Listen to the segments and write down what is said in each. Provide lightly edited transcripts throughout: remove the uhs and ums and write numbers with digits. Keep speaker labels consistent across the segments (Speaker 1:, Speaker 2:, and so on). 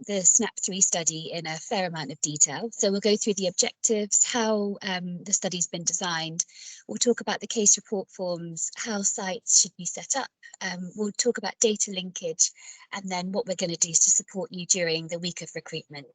Speaker 1: the SNAP3 study in a fair amount of detail. So we'll go through the objectives, how the study's been designed. We'll talk about the case report forms, how sites should be set up. We'll talk about data linkage, and then what we're going to do to support you during the week of recruitment.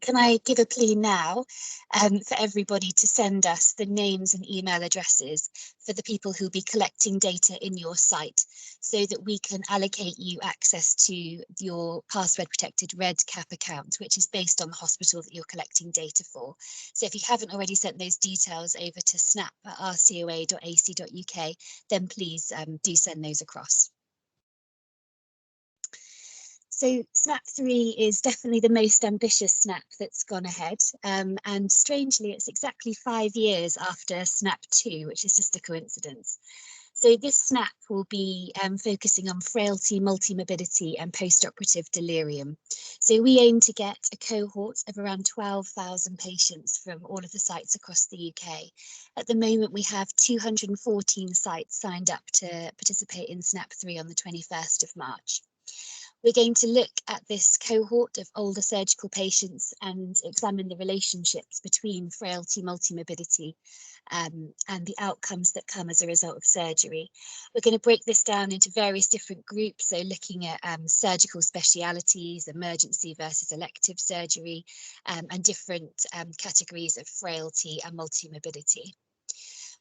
Speaker 1: Can I give a plea now for everybody to send us the names and email addresses for the people who'll be collecting data in your site, so that we can allocate you access to your password protected REDCap account, which is based on the hospital that you're collecting data for. So if you haven't already sent those details over to snap@rcoa.ac.uk, then please do send those across. So SNAP3 is definitely the most ambitious SNAP that's gone ahead, and strangely it's exactly 5 years after SNAP2, which is just a coincidence. So this SNAP will be focusing on frailty, multimorbidity and post-operative delirium. So we aim to get a cohort of around 12,000 patients from all of the sites across the UK. At the moment we have 214 sites signed up to participate in SNAP3 on the 21st of March. We're going to look at this cohort of older surgical patients and examine the relationships between frailty, multimorbidity, and the outcomes that come as a result of surgery. We're going to break this down into various different groups, so looking at surgical specialities, emergency versus elective surgery, and different categories of frailty and multimorbidity.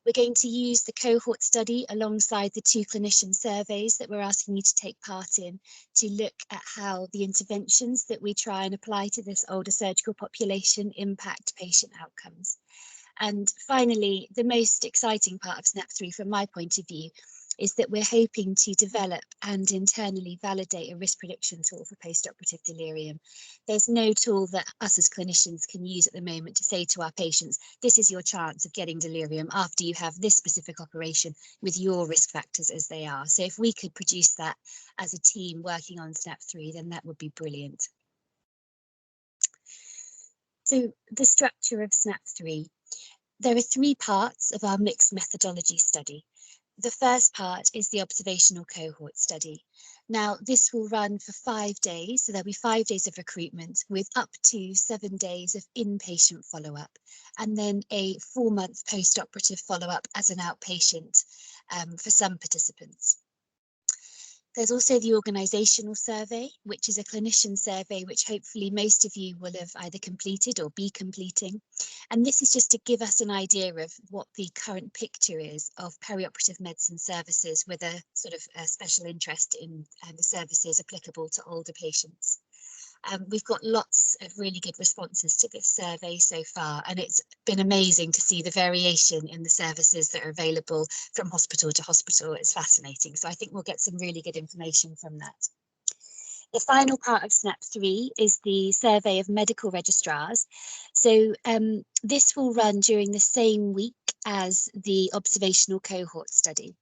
Speaker 1: We're going to use the cohort study alongside the 2 clinician surveys that we're asking you to take part in to look at how the interventions that we try and apply to this older surgical population impact patient outcomes. And finally, the most exciting part of SNAP3 from my point of view is that we're hoping to develop and internally validate a risk prediction tool for post-operative delirium. There's no tool that us as clinicians can use at the moment to say to our patients, this is your chance of getting delirium after you have this specific operation with your risk factors as they are. So if we could produce that as a team working on SNAP3, then that would be brilliant. So the structure of SNAP3. There are 3 parts of our mixed methodology study. The first part is the observational cohort study. Now, this will run for 5 days, so there'll be 5 days of recruitment with up to 7 days of inpatient follow-up, and then a 4-month post-operative follow-up as an outpatient for some participants. There's also the organisational survey, which is a clinician survey, which hopefully most of you will have either completed or be completing. And this is just to give us an idea of what the current picture is of perioperative medicine services with a sort of a special interest in the services applicable to older patients. We've got lots of really good responses to this survey so far, and it's been amazing to see the variation in the services that are available from hospital to hospital. It's fascinating. So I think we'll get some really good information from that. The final part of SNAP3 is the survey of medical registrars. So this will run during the same week as the observational cohort study.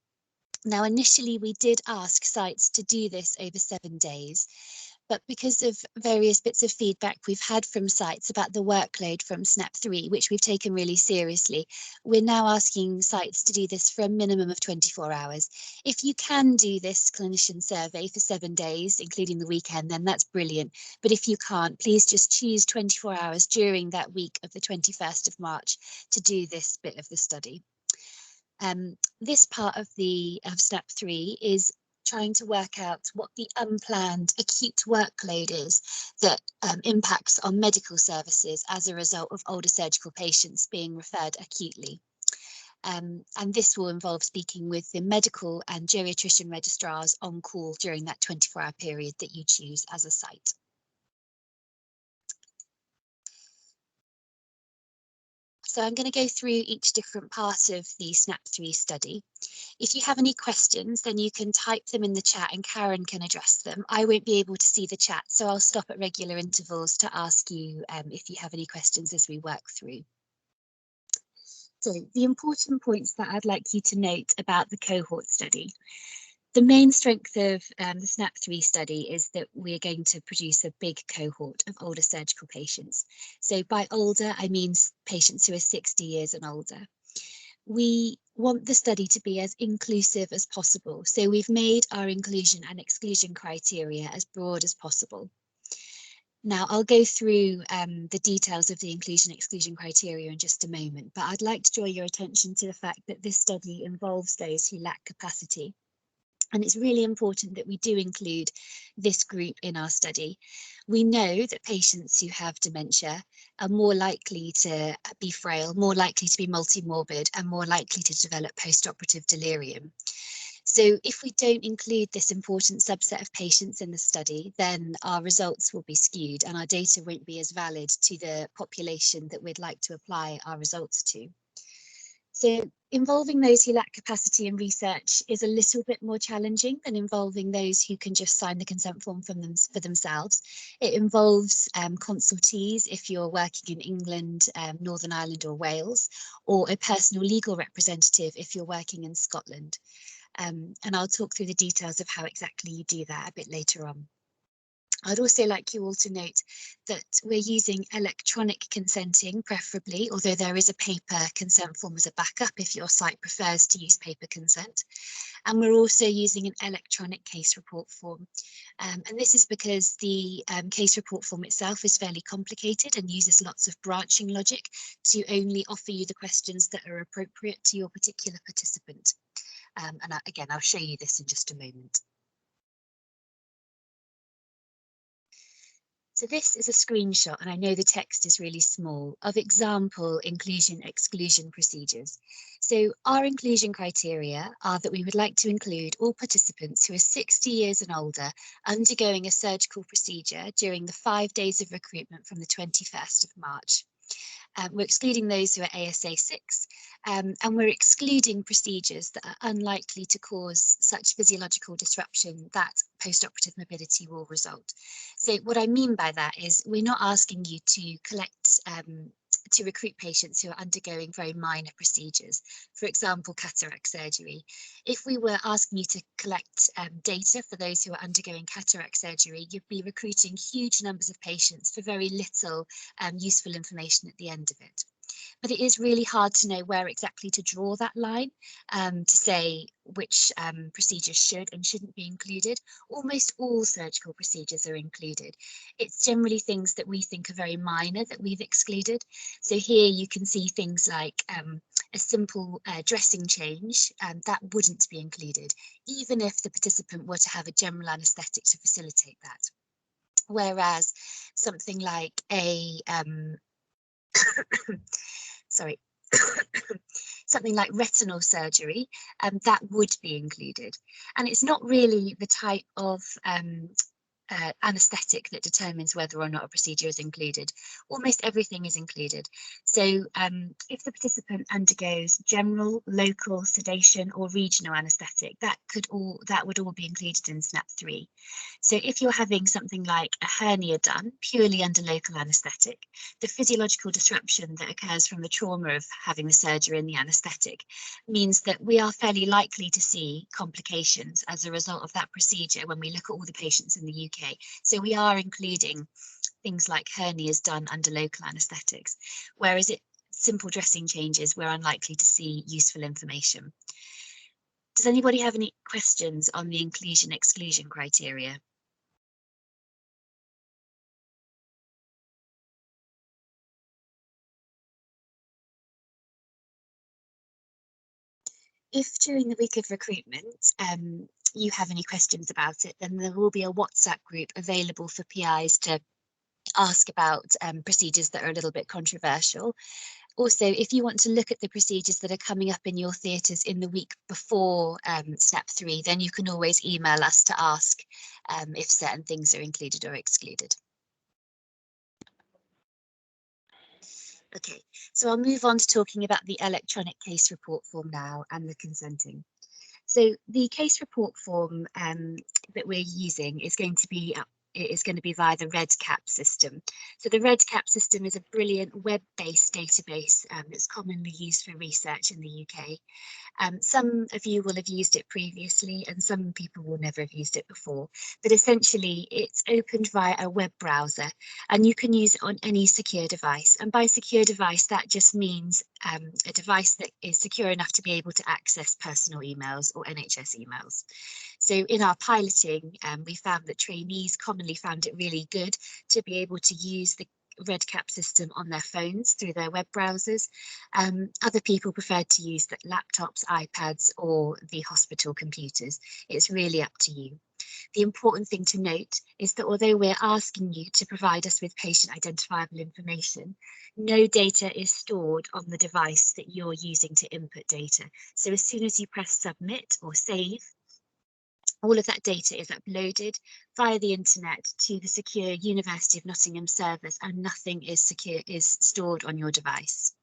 Speaker 1: Now, initially, we did ask sites to do this over 7 days. But because of various bits of feedback we've had from sites about the workload from SNAP3, which we've taken really seriously, we're now asking sites to do this for a minimum of 24 hours. If you can do this clinician survey for 7 days, including the weekend, then that's brilliant. But if you can't, please just choose 24 hours during that week of the 21st of March to do this bit of the study. This part of SNAP3 is trying to work out what the unplanned acute workload is that impacts on medical services as a result of older surgical patients being referred acutely. And this will involve speaking with the medical and geriatrician registrars on call during that 24-hour period that you choose as a site. So I'm going to go through each different part of the SNAP3 study. If you have any questions, then you can type them in the chat and Karen can address them. I won't be able to see the chat, so I'll stop at regular intervals to ask you if you have any questions as we work through. So the important points that I'd like you to note about the cohort study. The main strength of the SNAP3 study is that we're going to produce a big cohort of older surgical patients. So by older, I mean patients who are 60 years and older. We want the study to be as inclusive as possible. So we've made our inclusion and exclusion criteria as broad as possible. Now, I'll go through the details of the inclusion-exclusion criteria in just a moment, but I'd like to draw your attention to the fact that this study involves those who lack capacity. And it's really important that we do include this group in our study. We know that patients who have dementia are more likely to be frail, more likely to be multimorbid, and more likely to develop post-operative delirium. So if we don't include this important subset of patients in the study, then our results will be skewed and our data won't be as valid to the population that we'd like to apply our results to. So involving those who lack capacity in research is a little bit more challenging than involving those who can just sign the consent form for themselves. It involves consultees if you're working in England, Northern Ireland or Wales, or a personal legal representative if you're working in Scotland. And I'll talk through the details of how exactly you do that a bit later on. I'd also like you all to note that we're using electronic consenting preferably, although there is a paper consent form as a backup if your site prefers to use paper consent. And we're also using an electronic case report form. And this is because the case report form itself is fairly complicated and uses lots of branching logic to only offer you the questions that are appropriate to your particular participant. Again, I'll show you this in just a moment. So this is a screenshot, and I know the text is really small, of example inclusion-exclusion procedures. So our inclusion criteria are that we would like to include all participants who are 60 years and older undergoing a surgical procedure during the 5 days of recruitment from the 21st of March. We're excluding those who are ASA 6, and we're excluding procedures that are unlikely to cause such physiological disruption that post-operative morbidity will result. So what I mean by that is we're not asking you to collect to recruit patients who are undergoing very minor procedures, for example, cataract surgery. If we were asking you to collect data for those who are undergoing cataract surgery, you'd be recruiting huge numbers of patients for very little useful information at the end of it. But it is really hard to know where exactly to draw that line to say which procedures should and shouldn't be included. Almost all surgical procedures are included. It's generally things that we think are very minor that we've excluded. So here you can see things like a simple dressing change that wouldn't be included, even if the participant were to have a general anaesthetic to facilitate that. Whereas something like a sorry, something like retinal surgery, that would be included. And it's not really the type of anaesthetic that determines whether or not a procedure is included. Almost everything is included. So if the participant undergoes general, local, sedation or regional anaesthetic, that would all be included in SNAP3. So if you're having something like a hernia done purely under local anaesthetic, the physiological disruption that occurs from the trauma of having the surgery and the anaesthetic means that we are fairly likely to see complications as a result of that procedure when we look at all the patients in the UK. So we are including things like hernias done under local anaesthetics, whereas simple dressing changes, we're unlikely to see useful information. Does anybody have any questions on the inclusion-exclusion criteria? If during the week of recruitment you have any questions about it, then there will be a WhatsApp group available for PIs to ask about procedures that are a little bit controversial. Also, if you want to look at the procedures that are coming up in your theatres in the week before SNAP3, then you can always email us to ask if certain things are included or excluded. Okay, so I'll move on to talking about the electronic case report form now and the consenting. So the case report form that we're using is going to be via the REDCap system. So the REDCap system is a brilliant web-based database that's commonly used for research in the UK. Some of you will have used it previously and some people will never have used it before, but essentially it's opened via a web browser and you can use it on any secure device. And by secure device, that just means a device that is secure enough to be able to access personal emails or NHS emails. So in our piloting, we found that trainees commonly found it really good to be able to use the REDCap system on their phones through their web browsers. Other people preferred to use the laptops, iPads, or the hospital computers. It's really up to you. The important thing to note is that although we're asking you to provide us with patient identifiable information, no data is stored on the device that you're using to input data. So as soon as you press submit or save, all of that data is uploaded via the internet to the secure University of Nottingham servers, and nothing is stored on your device.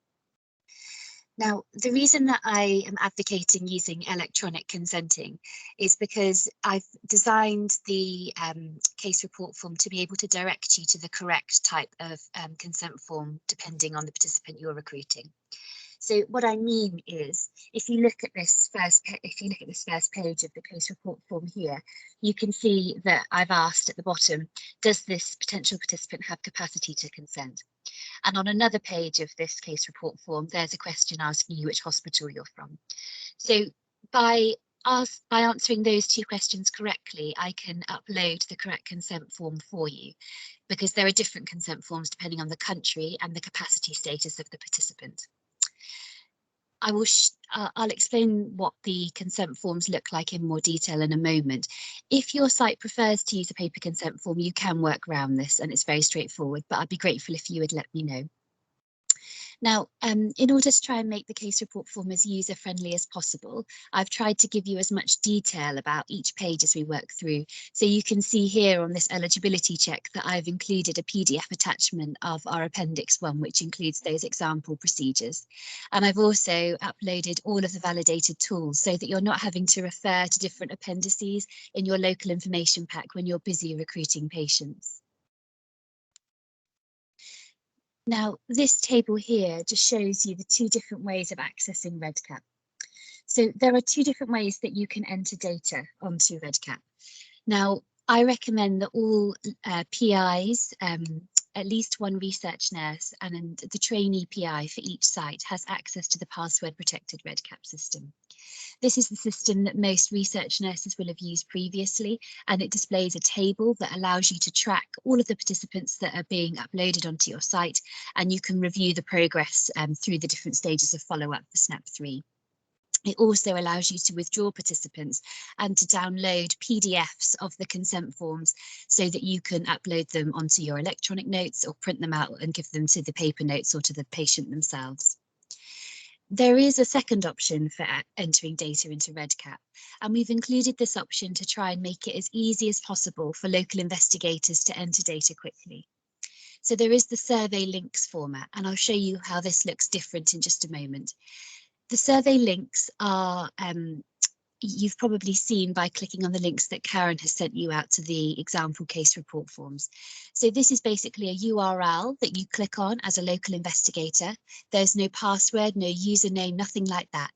Speaker 1: Now, the reason that I am advocating using electronic consenting is because I've designed the case report form to be able to direct you to the correct type of consent form, depending on the participant you're recruiting. So what I mean is, if you look at this first page of the case report form here, you can see that I've asked at the bottom, does this potential participant have capacity to consent? And on another page of this case report form, there's a question asking you which hospital you're from. So by answering those two questions correctly, I can upload the correct consent form for you, because there are different consent forms depending on the country and the capacity status of the participant. I'll explain what the consent forms look like in more detail in a moment. If your site prefers to use a paper consent form, you can work around this, and it's very straightforward, but I'd be grateful if you would let me know. Now, in order to try and make the case report form as user-friendly as possible, I've tried to give you as much detail about each page as we work through. So you can see here on this eligibility check that I've included a PDF attachment of our Appendix 1, which includes those example procedures. And I've also uploaded all of the validated tools so that you're not having to refer to different appendices in your local information pack when you're busy recruiting patients. Now, this table here just shows you the two different ways of accessing REDCap. So there are two different ways that you can enter data onto REDCap. Now, I recommend that all PIs, at least one research nurse and the trainee PI for each site has access to the password protected REDCap system. This is the system that most research nurses will have used previously, and it displays a table that allows you to track all of the participants that are being uploaded onto your site, and you can review the progress through the different stages of follow-up for SNAP3. It also allows you to withdraw participants and to download PDFs of the consent forms so that you can upload them onto your electronic notes or print them out and give them to the paper notes or to the patient themselves. There is a second option for entering data into REDCap, and we've included this option to try and make it as easy as possible for local investigators to enter data quickly. So there is the survey links format, and I'll show you how this looks different in just a moment. The survey links are you've probably seen by clicking on the links that Karen has sent you out to the example case report forms. So this is basically a URL that you click on as a local investigator. There's no password, no username, nothing like that.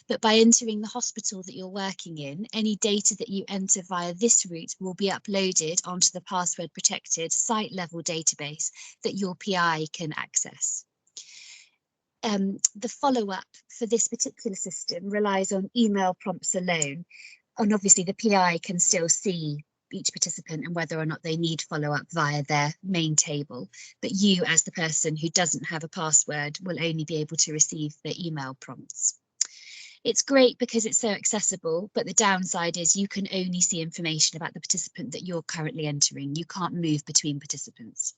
Speaker 1: But by entering the hospital that you're working in, any data that you enter via this route will be uploaded onto the password protected site level database that your PI can access. The follow-up for this particular system relies on email prompts alone, and obviously the PI can still see each participant and whether or not they need follow-up via their main table, but you as the person who doesn't have a password will only be able to receive the email prompts. It's great because it's so accessible, but the downside is you can only see information about the participant that you're currently entering. You can't move between participants.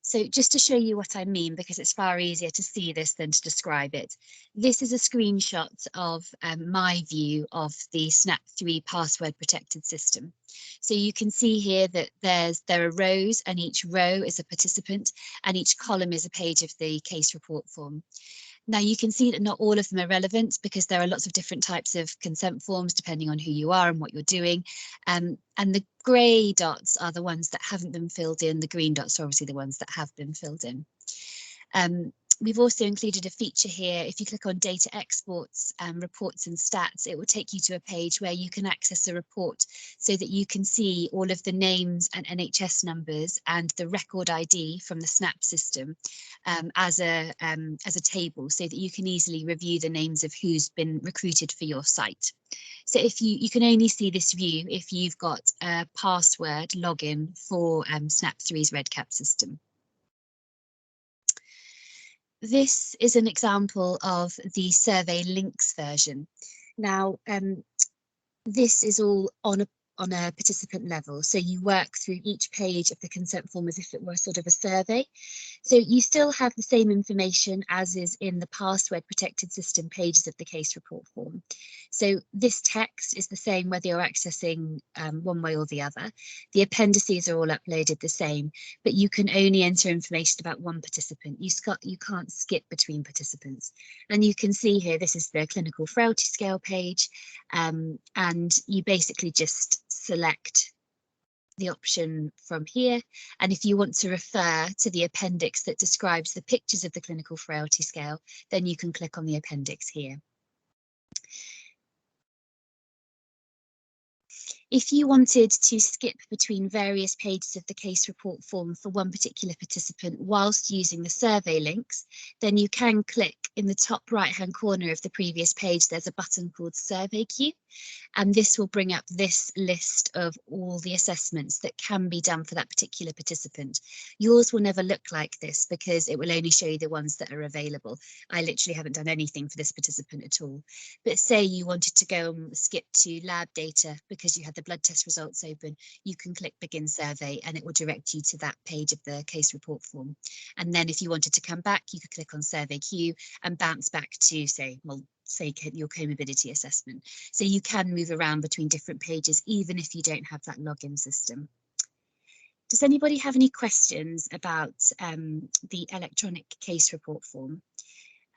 Speaker 1: So just to show you what I mean, because it's far easier to see this than to describe it, this is a screenshot of my view of the SNAP3 password protected system. So you can see here that there are rows, and each row is a participant, and each column is a page of the case report form. Now you can see that not all of them are relevant because there are lots of different types of consent forms depending on who you are and what you're doing. And the grey dots are the ones that haven't been filled in. The green dots are obviously the ones that have been filled in. we've also included a feature here. If you click on data exports, reports and stats, it will take you to a page where you can access a report so that you can see all of the names and NHS numbers and the record ID from the SNAP system as a table, so that you can easily review the names of who's been recruited for your site. So if you can only see this view if you've got a password login for SNAP3's REDCap system. This is an example of the survey links version. Now, this is all on a participant level. So you work through each page of the consent form as if it were sort of a survey. So you still have the same information as is in the password protected system pages of the case report form. So this text is the same whether you're accessing one way or the other. The appendices are all uploaded the same, but you can only enter information about one participant. You can't skip between participants. And you can see here, this is the clinical frailty scale page, and you basically just select the option from here, and if you want to refer to the appendix that describes the pictures of the clinical frailty scale, then you can click on the appendix here. If you wanted to skip between various pages of the case report form for one particular participant whilst using the survey links, then you can click in the top right-hand corner of the previous page. There's a button called Survey Queue, and this will bring up this list of all the assessments that can be done for that particular participant. Yours will never look like this because it will only show you the ones that are available. I literally haven't done anything for this participant at all. But say you wanted to go and skip to lab data because you had the blood test results open, you can click Begin Survey and it will direct you to that page of the case report form. And then if you wanted to come back, you could click on Survey Queue and bounce back to, say your comorbidity assessment. So you can move around between different pages even if you don't have that login system. Does anybody have any questions about the electronic case report form?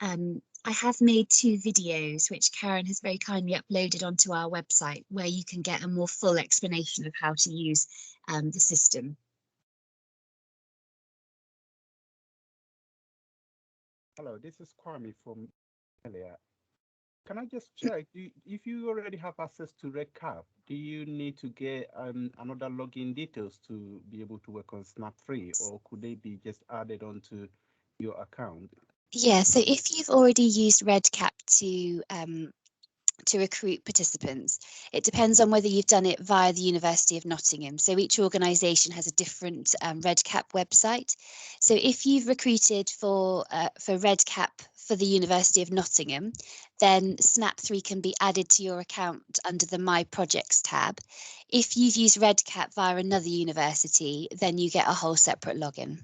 Speaker 1: I have made 2 videos which Karen has very kindly uploaded onto our website, where you can get a more full explanation of how to use the system.
Speaker 2: Hello, this is Kwame from earlier. Can I just check, if you already have access to REDCap, do you need to get another login details to be able to work on SNAP3, or could they be just added onto your account?
Speaker 1: Yeah, so if you've already used REDCap to recruit participants, it depends on whether you've done it via the University of Nottingham. So each organisation has a different REDCap website. So if you've recruited for REDCap for the University of Nottingham, then SNAP3 can be added to your account under the My Projects tab. If you've used REDCap via another university, then you get a whole separate login.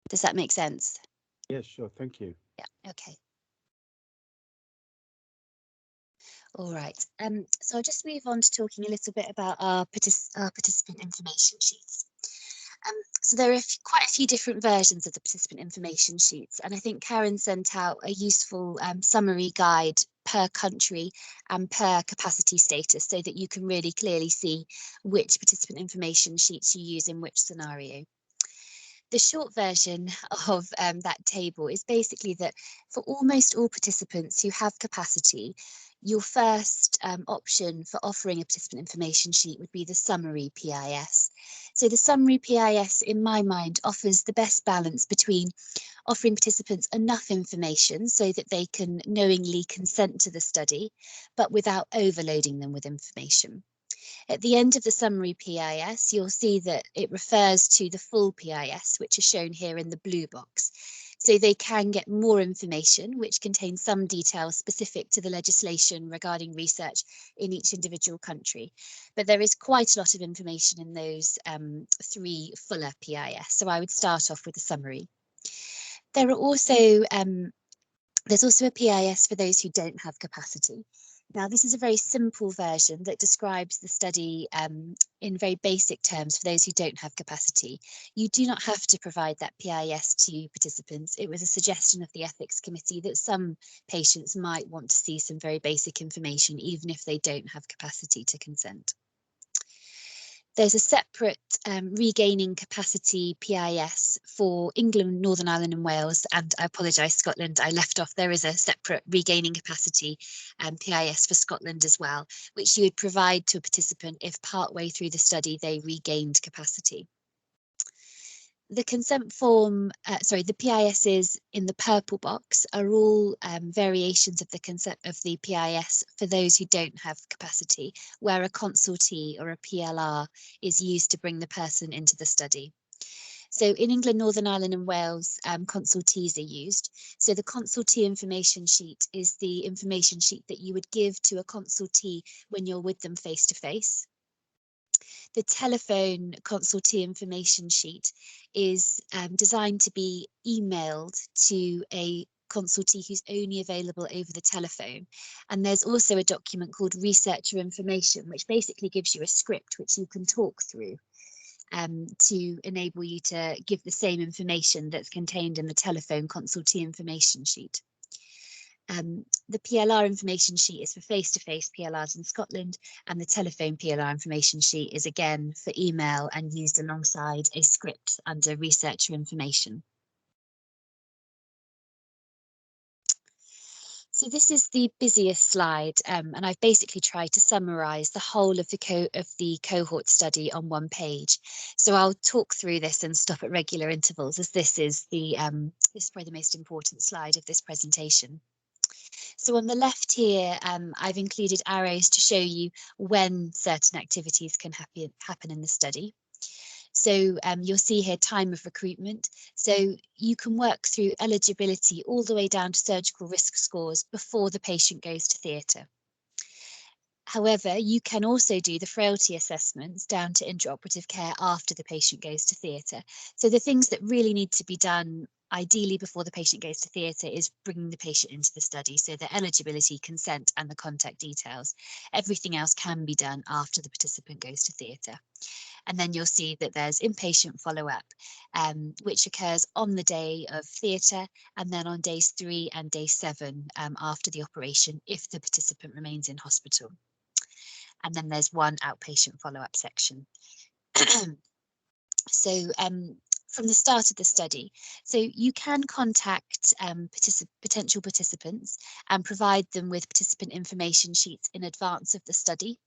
Speaker 1: Does that make sense?
Speaker 2: Yes, sure. Thank you.
Speaker 1: Yeah, okay. All right, so I'll just move on to talking a little bit about our participant information sheets. So there are quite a few different versions of the participant information sheets, and I think Karen sent out a useful summary guide per country and per capacity status so that you can really clearly see which participant information sheets you use in which scenario. The short version of that table is basically that for almost all participants who have capacity, your first option for offering a participant information sheet would be the summary PIS. So the summary PIS, in my mind, offers the best balance between offering participants enough information so that they can knowingly consent to the study, but without overloading them with information. At the end of the summary PIS, you'll see that it refers to the full PIS, which is shown here in the blue box. So they can get more information, which contains some details specific to the legislation regarding research in each individual country. But there is quite a lot of information in those 3 fuller PIS. So I would start off with a summary. There are also there's also a PIS for those who don't have capacity. Now, this is a very simple version that describes the study in very basic terms for those who don't have capacity. You do not have to provide that PIS to participants. It was a suggestion of the ethics committee that some patients might want to see some very basic information, even if they don't have capacity to consent. There's a separate regaining capacity PIS for England, Northern Ireland and Wales, and I apologise, Scotland, I left off. There is a separate regaining capacity PIS for Scotland as well, which you would provide to a participant if partway through the study they regained capacity. The consent form, the PISs in the purple box are all variations of the consent of the PIS for those who don't have capacity, where a consultee or a PLR is used to bring the person into the study. So in England, Northern Ireland and Wales, consultees are used. So the consultee information sheet is the information sheet that you would give to a consultee when you're with them face to face. The telephone consultee information sheet is designed to be emailed to a consultee who's only available over the telephone. And there's also a document called researcher information, which basically gives you a script which you can talk through to enable you to give the same information that's contained in the telephone consultee information sheet. The PLR information sheet is for face-to-face PLRs in Scotland, and the telephone PLR information sheet is again for email and used alongside a script under researcher information. So this is the busiest slide, and I've basically tried to summarise the whole of the cohort study on one page. So I'll talk through this and stop at regular intervals, as this is probably the most important slide of this presentation. So on the left here, I've included arrows to show you when certain activities can happen in the study. So you'll see here time of recruitment. So you can work through eligibility all the way down to surgical risk scores before the patient goes to theatre. However, you can also do the frailty assessments down to intraoperative care after the patient goes to theatre. So the things that really need to be done ideally before the patient goes to theatre is bringing the patient into the study. So the eligibility, consent and the contact details. Everything else can be done after the participant goes to theatre. And then you'll see that there's inpatient follow-up, which occurs on the day of theatre and then on days 3 and day 7 after the operation if the participant remains in hospital. And then there's one outpatient follow-up section. So from the start of the study, so you can contact potential participants and provide them with participant information sheets in advance of the study.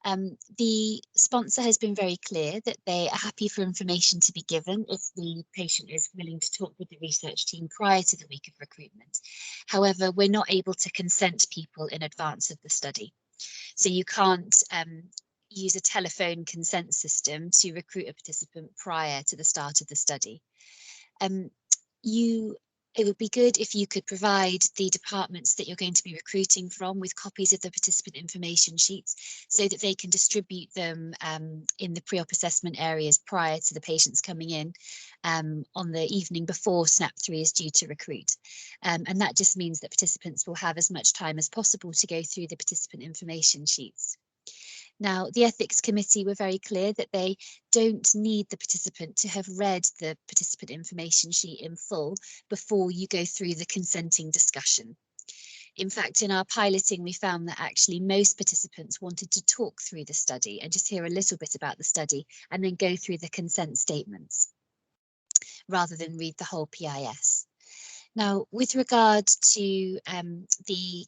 Speaker 1: The sponsor has been very clear that they are happy for information to be given if the patient is willing to talk with the research team prior to the week of recruitment. However, we're not able to consent people in advance of the study. So you can't use a telephone consent system to recruit a participant prior to the start of the study. It would be good if you could provide the departments that you're going to be recruiting from with copies of the participant information sheets so that they can distribute them in the pre-op assessment areas prior to the patients coming in on the evening before SNAP3 is due to recruit. And that just means that participants will have as much time as possible to go through the participant information sheets. Now, the ethics committee were very clear that they don't need the participant to have read the participant information sheet in full before you go through the consenting discussion. In fact, in our piloting, we found that actually most participants wanted to talk through the study and just hear a little bit about the study and then go through the consent statements rather than read the whole PIS. Now, with regard to the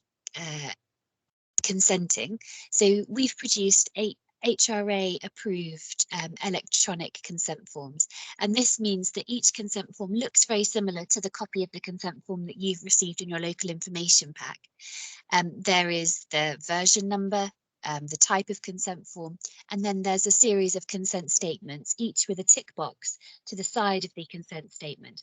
Speaker 1: consenting, so we've produced 8 HRA approved electronic consent forms, and this means that each consent form looks very similar to the copy of the consent form that you've received in your local information pack. There is the version number, the type of consent form, and then there's a series of consent statements, each with a tick box to the side of the consent statement.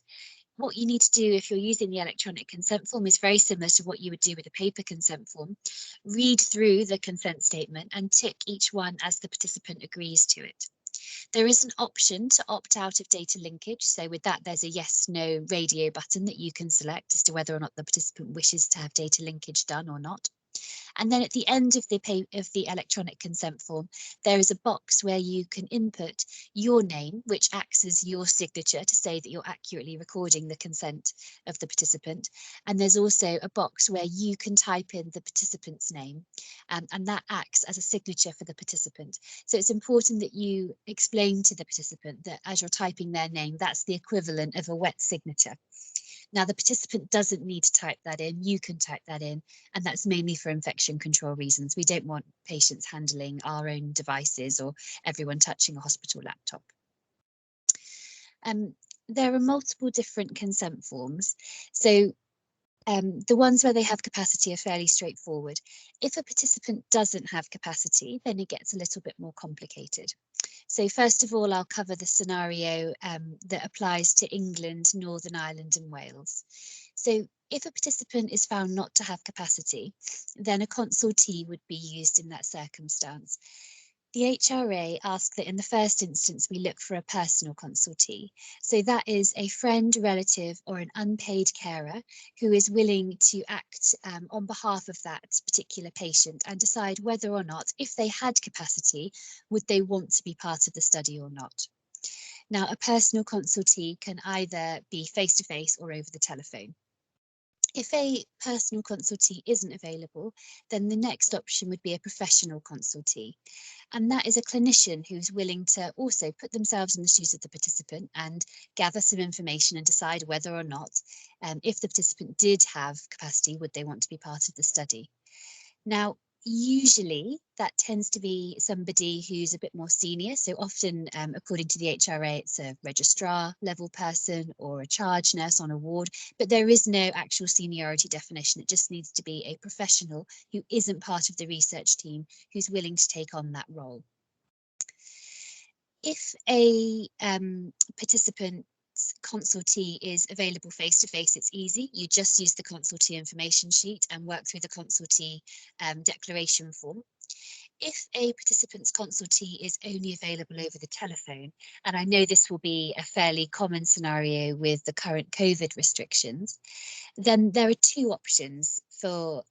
Speaker 1: What you need to do if you're using the electronic consent form is very similar to what you would do with a paper consent form. Read through the consent statement and tick each one as the participant agrees to it. There is an option to opt out of data linkage. So with that, there's a yes/no radio button that you can select as to whether or not the participant wishes to have data linkage done or not. And then at the end of the electronic consent form, there is a box where you can input your name, which acts as your signature to say that you're accurately recording the consent of the participant. And there's also a box where you can type in the participant's name, and that acts as a signature for the participant. So it's important that you explain to the participant that as you're typing their name, that's the equivalent of a wet signature. Now, the participant doesn't need to type that in, you can type that in, and that's mainly for infection control reasons. We don't want patients handling our own devices or everyone touching a hospital laptop. There are multiple different consent forms. So the ones where they have capacity are fairly straightforward. If a participant doesn't have capacity, then it gets a little bit more complicated. So first of all, I'll cover the scenario that applies to England, Northern Ireland and Wales. So if a participant is found not to have capacity, then a consultee would be used in that circumstance. The HRA asks that in the first instance, we look for a personal consultee. So that is a friend, relative or an unpaid carer who is willing to act on behalf of that particular patient and decide whether or not, if they had capacity, would they want to be part of the study or not. Now, a personal consultee can either be face-to-face or over the telephone. If a personal consultee isn't available, then the next option would be a professional consultee. And that is a clinician who's willing to also put themselves in the shoes of the participant and gather some information and decide whether or not, if the participant did have capacity, would they want to be part of the study. Now, usually that tends to be somebody who's a bit more senior. So often, according to the HRA, it's a registrar level person or a charge nurse on a ward, but there is no actual seniority definition. It just needs to be a professional who isn't part of the research team who's willing to take on that role. If a participant consultee is available face-to-face, it's easy. You just use the consultee information sheet and work through the consultee declaration form. If a participant's consultee is only available over the telephone, and I know this will be a fairly common scenario with the current COVID restrictions, then there are two options for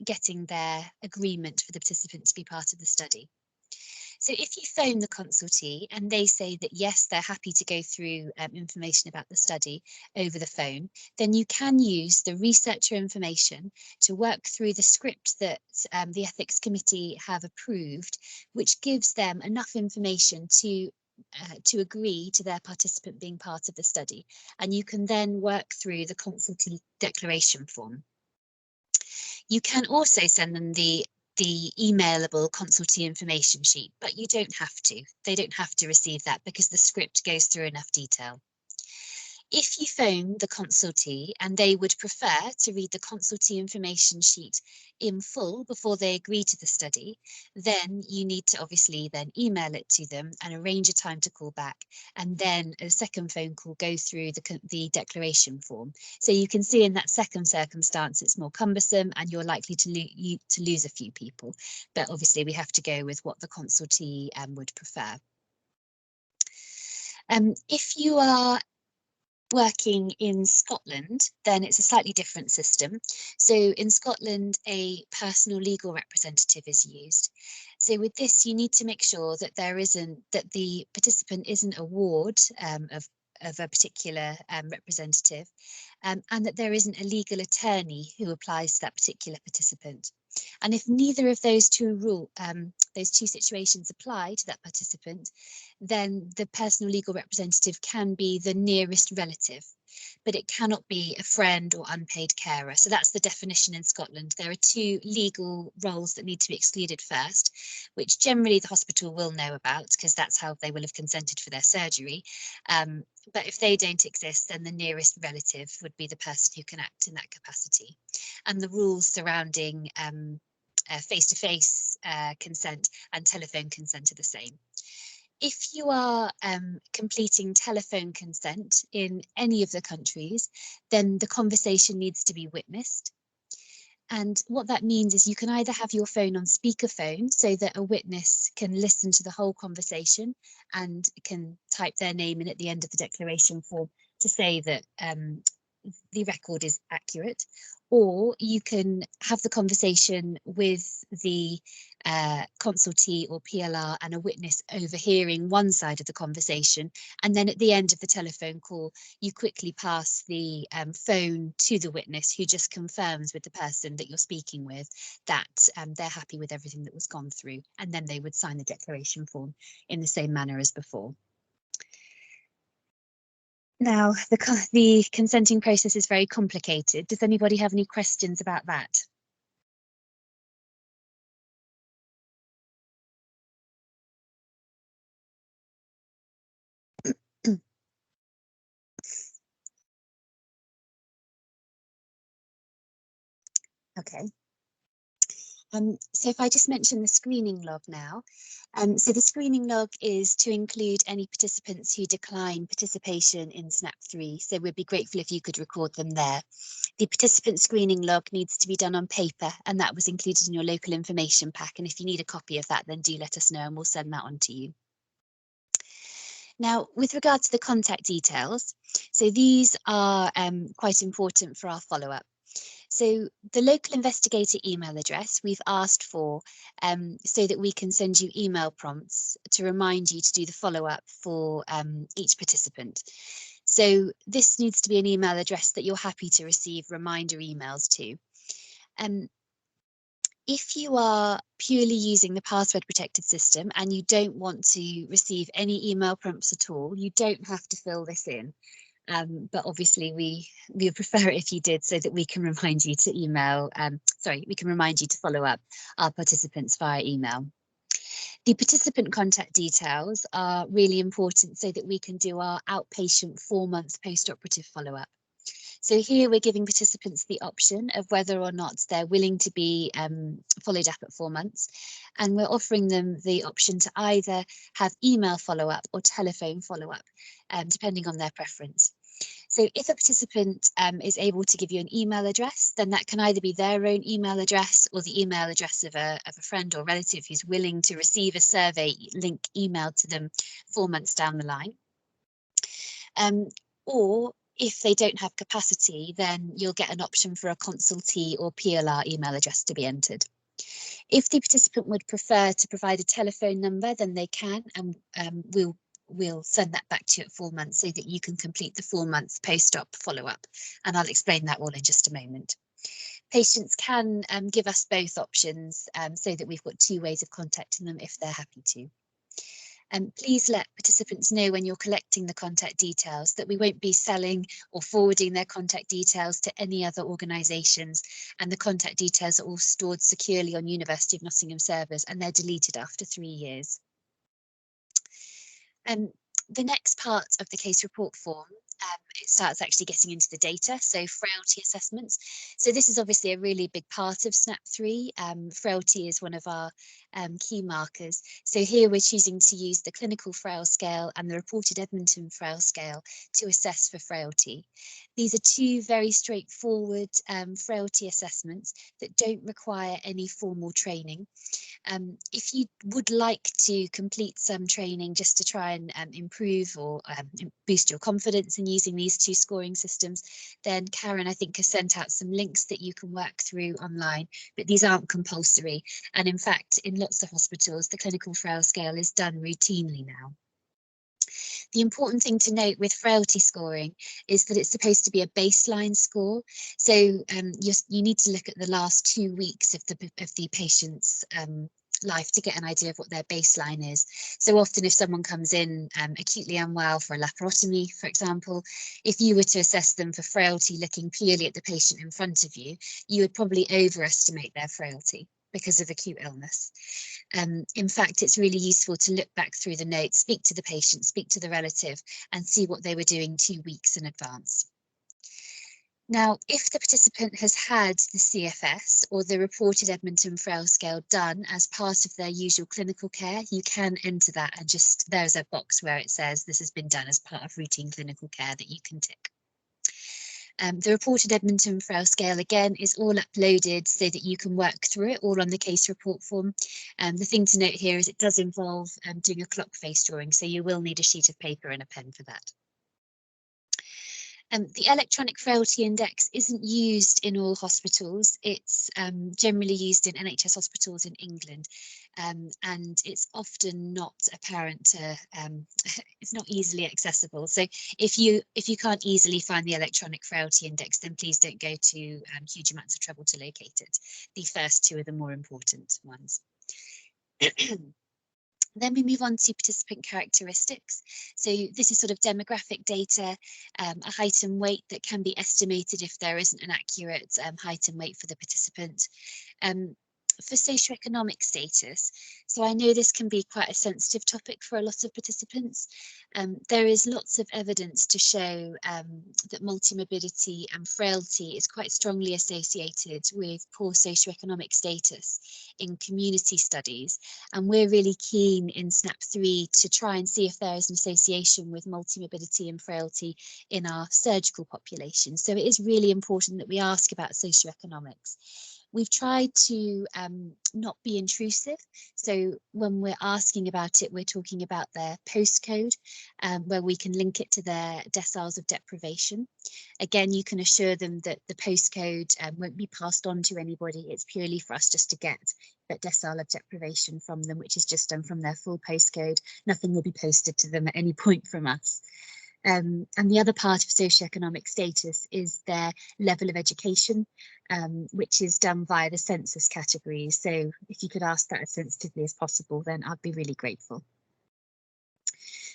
Speaker 1: getting their agreement for the participant to be part of the study. So if you phone the consultee and they say that yes, they're happy to go through information about the study over the phone, then you can use the researcher information to work through the script that the ethics committee have approved, which gives them enough information to agree to their participant being part of the study. And you can then work through the consultee declaration form. You can also send them the emailable consultee information sheet, but you don't have to. They don't have to receive that because the script goes through enough detail. If you phone the consultee and they would prefer to read the consultee information sheet in full before they agree to the study, then you need to obviously then email it to them and arrange a time to call back, and then a second phone call go through the declaration form. So you can see in that second circumstance it's more cumbersome and you're likely to lose a few people, but obviously we have to go with what the consultee would prefer. If you are working in Scotland, then it's a slightly different system. So in Scotland, a personal legal representative is used. So with this, you need to make sure that the participant isn't a ward of a particular representative, and that there isn't a legal attorney who applies to that particular participant. And if neither of those two situations apply to that participant, then the personal legal representative can be the nearest relative, but it cannot be a friend or unpaid carer. So that's the definition in Scotland. There are two legal roles that need to be excluded first, which generally the hospital will know about because that's how they will have consented for their surgery. But if they don't exist, then the nearest relative would be the person who can act in that capacity. And the rules surrounding face-to-face consent and telephone consent are the same. If you are completing telephone consent in any of the countries, then the conversation needs to be witnessed. And what that means is you can either have your phone on speakerphone so that a witness can listen to the whole conversation and can type their name in at the end of the declaration form to say that the record is accurate, or you can have the conversation with the consultee or PLR and a witness overhearing one side of the conversation, and then at the end of the telephone call you quickly pass the phone to the witness, who just confirms with the person that you're speaking with that they're happy with everything that was gone through, and then they would sign the declaration form in the same manner as before. Now, the consenting process is very complicated. Does anybody have any questions about that? Okay. So if I just mention the screening log now, so the screening log is to include any participants who decline participation in SNAP3, so we'd be grateful if you could record them there. The participant screening log needs to be done on paper, and that was included in your local information pack, and if you need a copy of that, then do let us know and we'll send that on to you. Now, with regard to the contact details, so these are quite important for our follow-up. So the local investigator email address we've asked for so that we can send you email prompts to remind you to do the follow-up for each participant. So this needs to be an email address that you're happy to receive reminder emails to. If you are purely using the password protected system and you don't want to receive any email prompts at all, you don't have to fill this in. But obviously we would prefer it if you did, so that we can remind you to email, we can remind you to follow up our participants via email. The participant contact details are really important so that we can do our outpatient 4-month post-operative follow-up. So here we're giving participants the option of whether or not they're willing to be followed up at 4 months, and we're offering them the option to either have email follow-up or telephone follow-up, depending on their preference. So if a participant is able to give you an email address, then that can either be their own email address or the email address of a friend or relative who's willing to receive a survey link emailed to them 4 months down the line. Or if they don't have capacity, then you'll get an option for a consultee or PLR email address to be entered. If the participant would prefer to provide a telephone number, then they can, and we'll send that back to you at 4 months so that you can complete the 4-month post-op follow-up, and I'll explain that all in just a moment. Patients can give us both options so that we've got 2 ways of contacting them if they're happy to. Please let participants know when you're collecting the contact details that we won't be selling or forwarding their contact details to any other organisations, and the contact details are all stored securely on University of Nottingham servers, and they're deleted after 3 years. The next part of the case report form, it starts actually getting into the data, so frailty assessments. So this is obviously a really big part of SNAP3. Frailty is one of our key markers. So here we're choosing to use the clinical frail scale and the reported Edmonton frail scale to assess for frailty. These are 2 very straightforward frailty assessments that don't require any formal training. If you would like to complete some training just to try and improve or boost your confidence in using these 2 scoring systems, then Karen, I think, has sent out some links that you can work through online, but these aren't compulsory. And in fact, in lots of hospitals, the clinical frail scale is done routinely now. The important thing to note with frailty scoring is that it's supposed to be a baseline score. So you need to look at the last 2 weeks of the patient's life to get an idea of what their baseline is. So often if someone comes in acutely unwell for a laparotomy, for example, if you were to assess them for frailty looking purely at the patient in front of you, you would probably overestimate their frailty because of acute illness. In fact, it's really useful to look back through the notes, speak to the patient, speak to the relative, and see what they were doing 2 weeks in advance. Now, if the participant has had the CFS or the reported Edmonton Frail Scale done as part of their usual clinical care, you can enter that, and just there's a box where it says this has been done as part of routine clinical care that you can tick. The reported Edmonton Frail Scale again is all uploaded so that you can work through it all on the case report form. The thing to note here is it does involve doing a clock face drawing, so you will need a sheet of paper and a pen for that. The electronic frailty index isn't used in all hospitals. It's generally used in NHS hospitals in England, and it's often not apparent to, it's not easily accessible. So if you can't easily find the electronic frailty index, then please don't go to huge amounts of trouble to locate it. The first two are the more important ones. Then we move on to participant characteristics. So this is sort of demographic data, a height and weight that can be estimated if there isn't an accurate height and weight for the participant. For socioeconomic status, so I know this can be quite a sensitive topic for a lot of participants. There is lots of evidence to show that multimorbidity and frailty is quite strongly associated with poor socioeconomic status in community studies, and we're really keen in SNAP3 to try and see if there is an association with multimorbidity and frailty in our surgical population. So it is really important that we ask about socioeconomics. We've tried to not be intrusive. So when we're asking about it, we're talking about their postcode, where we can link it to their deciles of deprivation. Again, you can assure them that the postcode won't be passed on to anybody. It's purely for us just to get that decile of deprivation from them, which is just done from their full postcode. Nothing will be posted to them at any point from us. And the other part of socioeconomic status is their level of education, which is done via the census categories. So if you could ask that as sensitively as possible, then I'd be really grateful.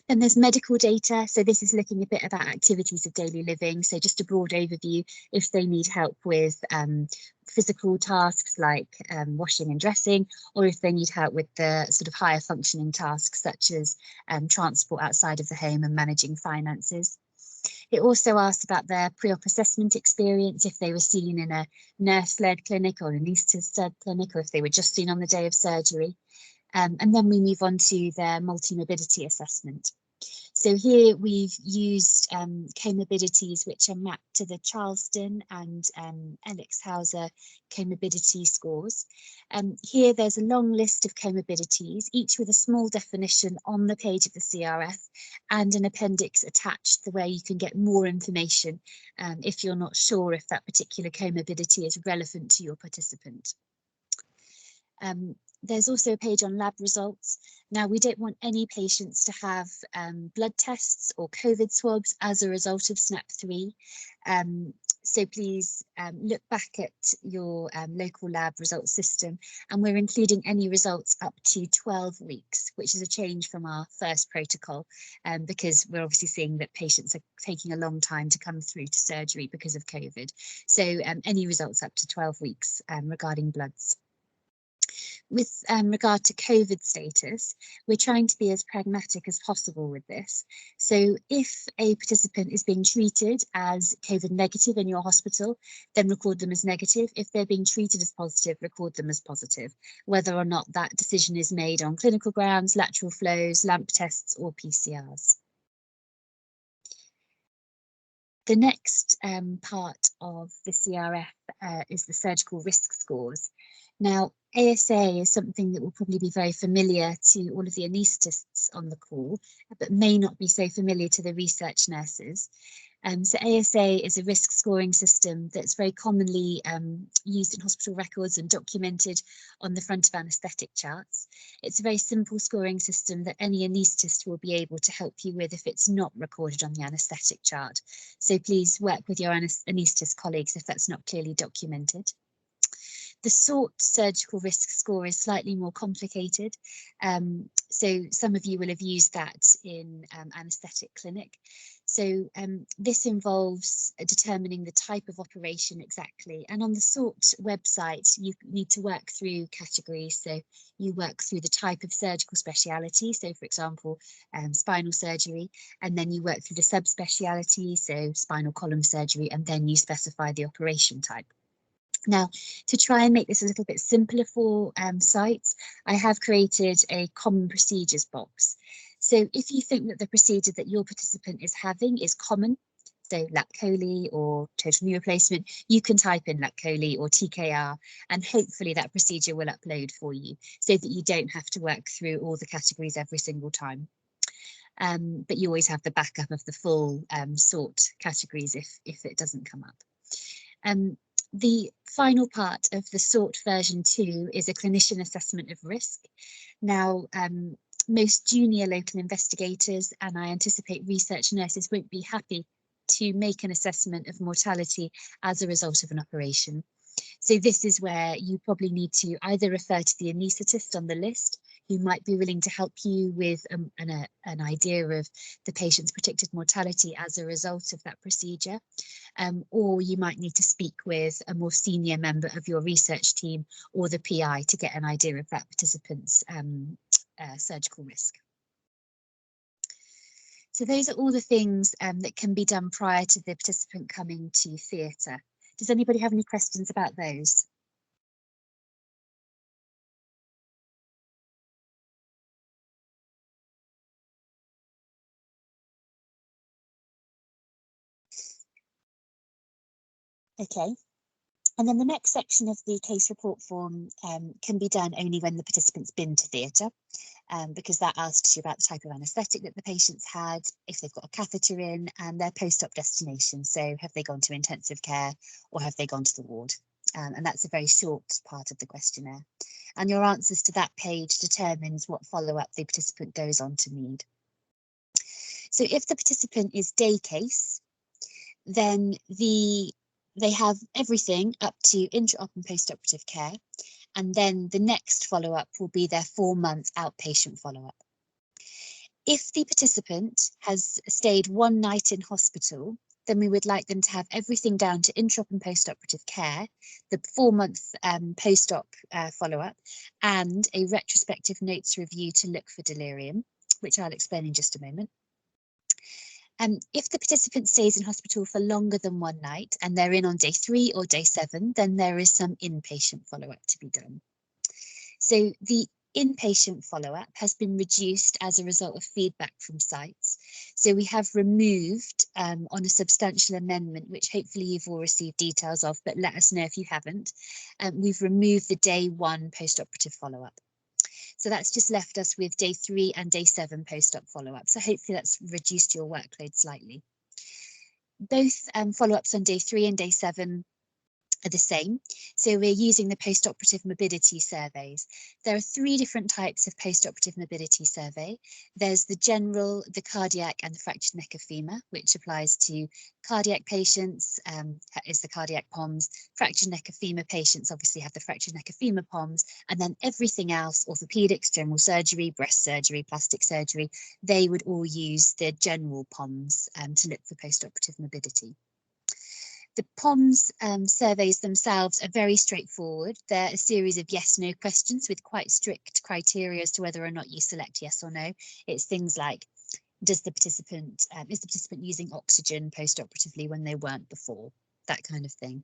Speaker 1: Then there's medical data. So this is looking a bit about activities of daily living. So just a broad overview if they need help with physical tasks like washing and dressing, or if they need help with the sort of higher functioning tasks such as transport outside of the home and managing finances. It also asks about their pre-op assessment experience, if they were seen in a nurse-led clinic or an anaesthetist-led clinic, or if they were just seen on the day of surgery. And then we move on to their multimorbidity assessment. So here we've used comorbidities which are mapped to the Charleston and Elixhauser comorbidity scores. Here there's a long list of comorbidities, each with a small definition on the page of the CRF and an appendix attached where you can get more information if you're not sure if that particular comorbidity is relevant to your participant. There's also a page on lab results. Now, we don't want any patients to have blood tests or COVID swabs as a result of SNAP3. So please look back at your local lab results system, and we're including any results up to 12 weeks, which is a change from our first protocol, because we're obviously seeing that patients are taking a long time to come through to surgery because of COVID. So any results up to 12 weeks regarding bloods. With regard to COVID status, we're trying to be as pragmatic as possible with this. So if a participant is being treated as COVID negative in your hospital, then record them as negative. If they're being treated as positive, record them as positive, whether or not that decision is made on clinical grounds, lateral flows, LAMP tests, or PCRs. The next part of the CRF is the surgical risk scores. Now, ASA is something that will probably be very familiar to all of the anaesthetists on the call, but may not be so familiar to the research nurses. So ASA is a risk scoring system that's very commonly used in hospital records and documented on the front of anaesthetic charts. It's a very simple scoring system that any anaesthetist will be able to help you with if it's not recorded on the anaesthetic chart. So please work with your anaesthetist colleagues if that's not clearly documented. The SORT surgical risk score is slightly more complicated. So some of you will have used that in anaesthetic clinic. So this involves determining the type of operation exactly. And on the SORT website, you need to work through categories. So you work through the type of surgical speciality. So for example, spinal surgery, and then you work through the subspeciality, so spinal column surgery, and then you specify the operation type. Now, to try and make this a little bit simpler for sites, I have created a common procedures box. So if you think that the procedure that your participant is having is common, so lap chole or total knee replacement, you can type in lap chole or TKR, and hopefully that procedure will upload for you so that you don't have to work through all the categories every single time. but you always have the backup of the full sort categories if it doesn't come up. The final part of the sort version 2 is a clinician assessment of risk. Now, most junior local investigators, and I anticipate research nurses, won't be happy to make an assessment of mortality as a result of an operation. So this is where you probably need to either refer to the anaesthetist on the list, who might be willing to help you with an idea of the patient's predicted mortality as a result of that procedure, or you might need to speak with a more senior member of your research team or the PI to get an idea of that participant's surgical risk. So those are all the things that can be done prior to the participant coming to theatre. Does anybody have any questions about those? Okay. And then the next section of the case report form can be done only when the participant's been to theatre, because that asks you about the type of anaesthetic that the patient's had, if they've got a catheter in, and their post-op destination. So have they gone to intensive care or have they gone to the ward? And that's a very short part of the questionnaire. And your answers to that page determines what follow-up the participant goes on to need. So if the participant is day case, then they have everything up to intra-op and post-operative care, and then the next follow-up will be their 4-month outpatient follow-up. If the participant has stayed 1 night in hospital, then we would like them to have everything down to intra-op and post-operative care, the 4-month post-op follow-up, and a retrospective notes review to look for delirium, which I'll explain in just a moment. If the participant stays in hospital for longer than 1 night and they're in on day 3 or day 7, then there is some inpatient follow-up to be done. So the inpatient follow-up has been reduced as a result of feedback from sites. So we have removed on a substantial amendment, which hopefully you've all received details of, but let us know if you haven't. We've removed the day 1 post-operative follow-up. So that's just left us with day 3 and day 7 post-op follow-up. So hopefully that's reduced your workload slightly. Both follow-ups on day 3 and day 7 are the same. So we're using the post-operative morbidity surveys. There are 3 different types of post-operative morbidity survey. There's the general, the cardiac, and the fractured neck of femur, which applies to cardiac patients, is the cardiac POMS. Fractured neck of femur patients obviously have the fractured neck of femur POMS, and then everything else, orthopedics, general surgery, breast surgery, plastic surgery, they would all use the general POMS to look for post-operative morbidity. The POMS surveys themselves are very straightforward. They're a series of yes/no questions with quite strict criteria as to whether or not you select yes or no. It's things like, is the participant using oxygen post-operatively when they weren't before? That kind of thing.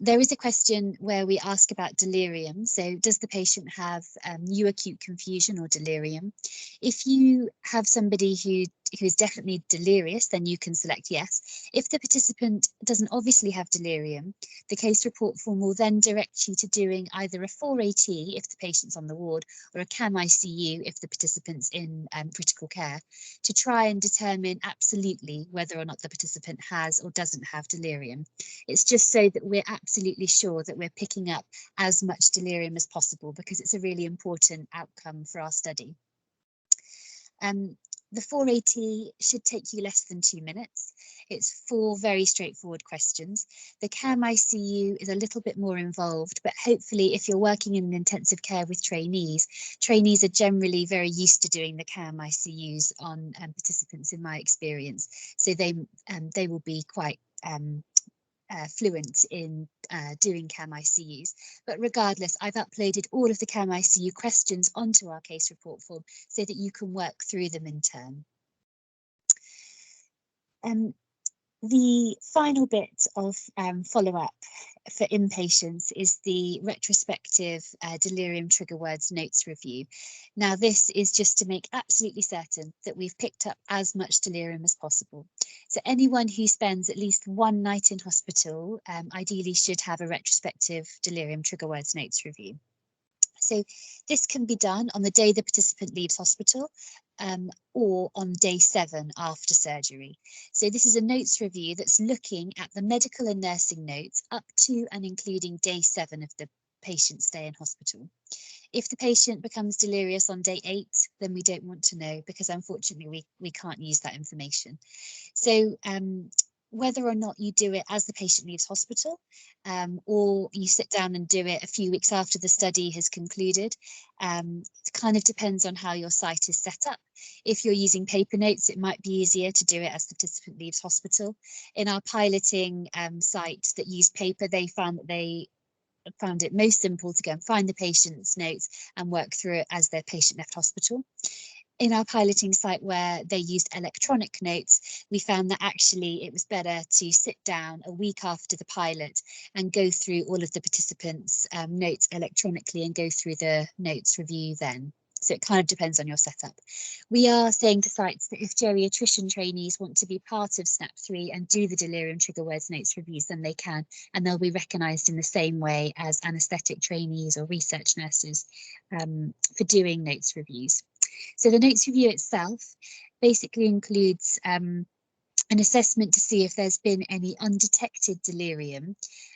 Speaker 1: There is a question where we ask about delirium. So does the patient have new acute confusion or delirium? If you have somebody who is definitely delirious, then you can select yes. If the participant doesn't obviously have delirium, the case report form will then direct you to doing either a 4AT if the patient's on the ward, or a CAM ICU if the participant's in critical care, to try and determine absolutely whether or not the participant has or doesn't have delirium. It's just so that we're absolutely sure that we're picking up as much delirium as possible, because it's a really important outcome for our study. The 4AT should take you less than 2 minutes. It's 4 very straightforward questions. The CAM ICU is a little bit more involved, but hopefully if you're working in intensive care with trainees are generally very used to doing the CAM ICUs on participants, in my experience. So they will be quite fluent in doing CAM ICUs. But regardless, I've uploaded all of the CAM ICU questions onto our case report form so that you can work through them in turn. The final bit of follow-up for inpatients is the retrospective delirium trigger words notes review. Now, this is just to make absolutely certain that we've picked up as much delirium as possible. So anyone who spends at least 1 night in hospital ideally should have a retrospective delirium trigger words notes review. So this can be done on the day the participant leaves hospital, or on day 7 after surgery. So this is a notes review that's looking at the medical and nursing notes up to and including day 7 of the patient's stay in hospital. If the patient becomes delirious on day 8, then we don't want to know, because unfortunately we can't use that information. So whether or not you do it as the patient leaves hospital, or you sit down and do it a few weeks after the study has concluded, it kind of depends on how your site is set up. If you're using paper notes, it might be easier to do it as the participant leaves hospital. In our piloting site that used paper, they found it most simple to go and find the patient's notes and work through it as their patient left hospital. In our piloting site where they used electronic notes, we found that actually it was better to sit down a week after the pilot and go through all of the participants' notes electronically and go through the notes review then. So it kind of depends on your setup. We are saying to sites that if geriatrician trainees want to be part of SNAP3 and do the delirium trigger words notes reviews, then they can, and they'll be recognised in the same way as anaesthetic trainees or research nurses for doing notes reviews. So the notes review itself basically includes an assessment to see if there's been any undetected delirium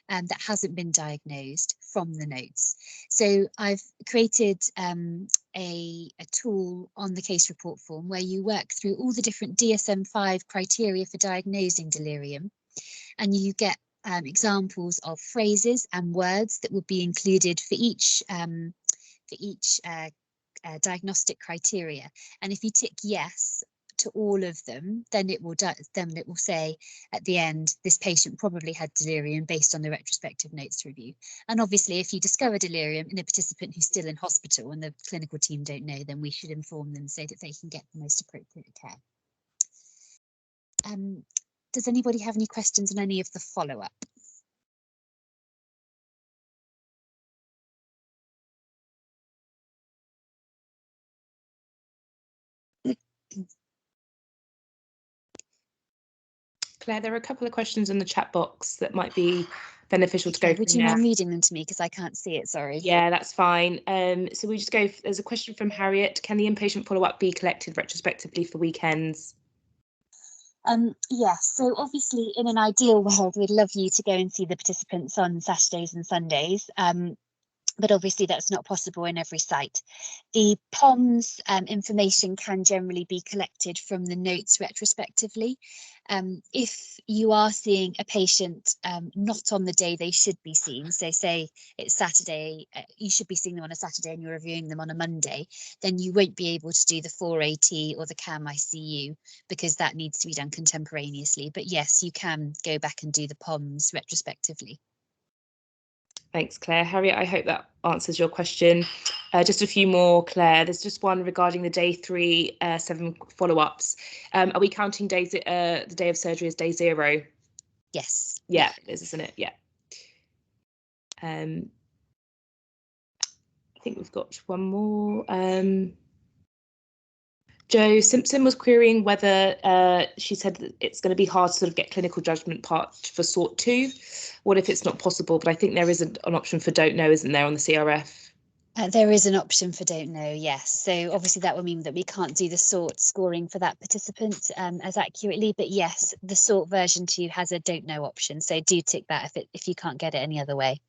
Speaker 1: that hasn't been diagnosed from the notes. So I've created a tool on the case report form where you work through all the different DSM-5 criteria for diagnosing delirium, and you get examples of phrases and words that would be included for each diagnostic criteria. And if you tick yes to all of them, then it will say at the end, this patient probably had delirium based on the retrospective notes review. And obviously, if you discover delirium in a participant who's still in hospital and the clinical team don't know, then we should inform them so that they can get the most appropriate care. Does anybody have any questions on any of the follow-up?
Speaker 3: Claire, there are a couple of questions in the chat box that might be beneficial to go through.
Speaker 1: Would you mind reading them to me, because I can't see it, sorry.
Speaker 3: Yeah, that's fine. So we just go, there's a question from Harriet. Can the inpatient follow-up be collected retrospectively for weekends?
Speaker 1: Yes, so obviously in an ideal world, we'd love you to go and see the participants on Saturdays and Sundays. But obviously that's not possible in every site. The POMS information can generally be collected from the notes retrospectively. If you are seeing a patient not on the day they should be seen, so say it's Saturday, you should be seeing them on a Saturday and you're reviewing them on a Monday, then you won't be able to do the 4AT or the CAM ICU, because that needs to be done contemporaneously. But yes, you can go back and do the POMS retrospectively.
Speaker 3: Thanks, Claire. Harriet, I hope that answers your question. Just a few more, Claire. There's just one regarding the day 3, 7 follow-ups. Are we counting days, the day of surgery as day 0?
Speaker 1: Yes.
Speaker 3: Yeah, it is, isn't it? Yeah. I think we've got one more. Jo Simpson was querying whether she said that it's going to be hard to sort of get clinical judgment part for sort 2. What if it's not possible? But I think there is an option for don't know, isn't there, on the CRF?
Speaker 1: There is an option for don't know, yes. So obviously that will mean that we can't do the sort scoring for that participant as accurately. But yes, the sort version 2 has a don't know option. So do tick that if you can't get it any other way.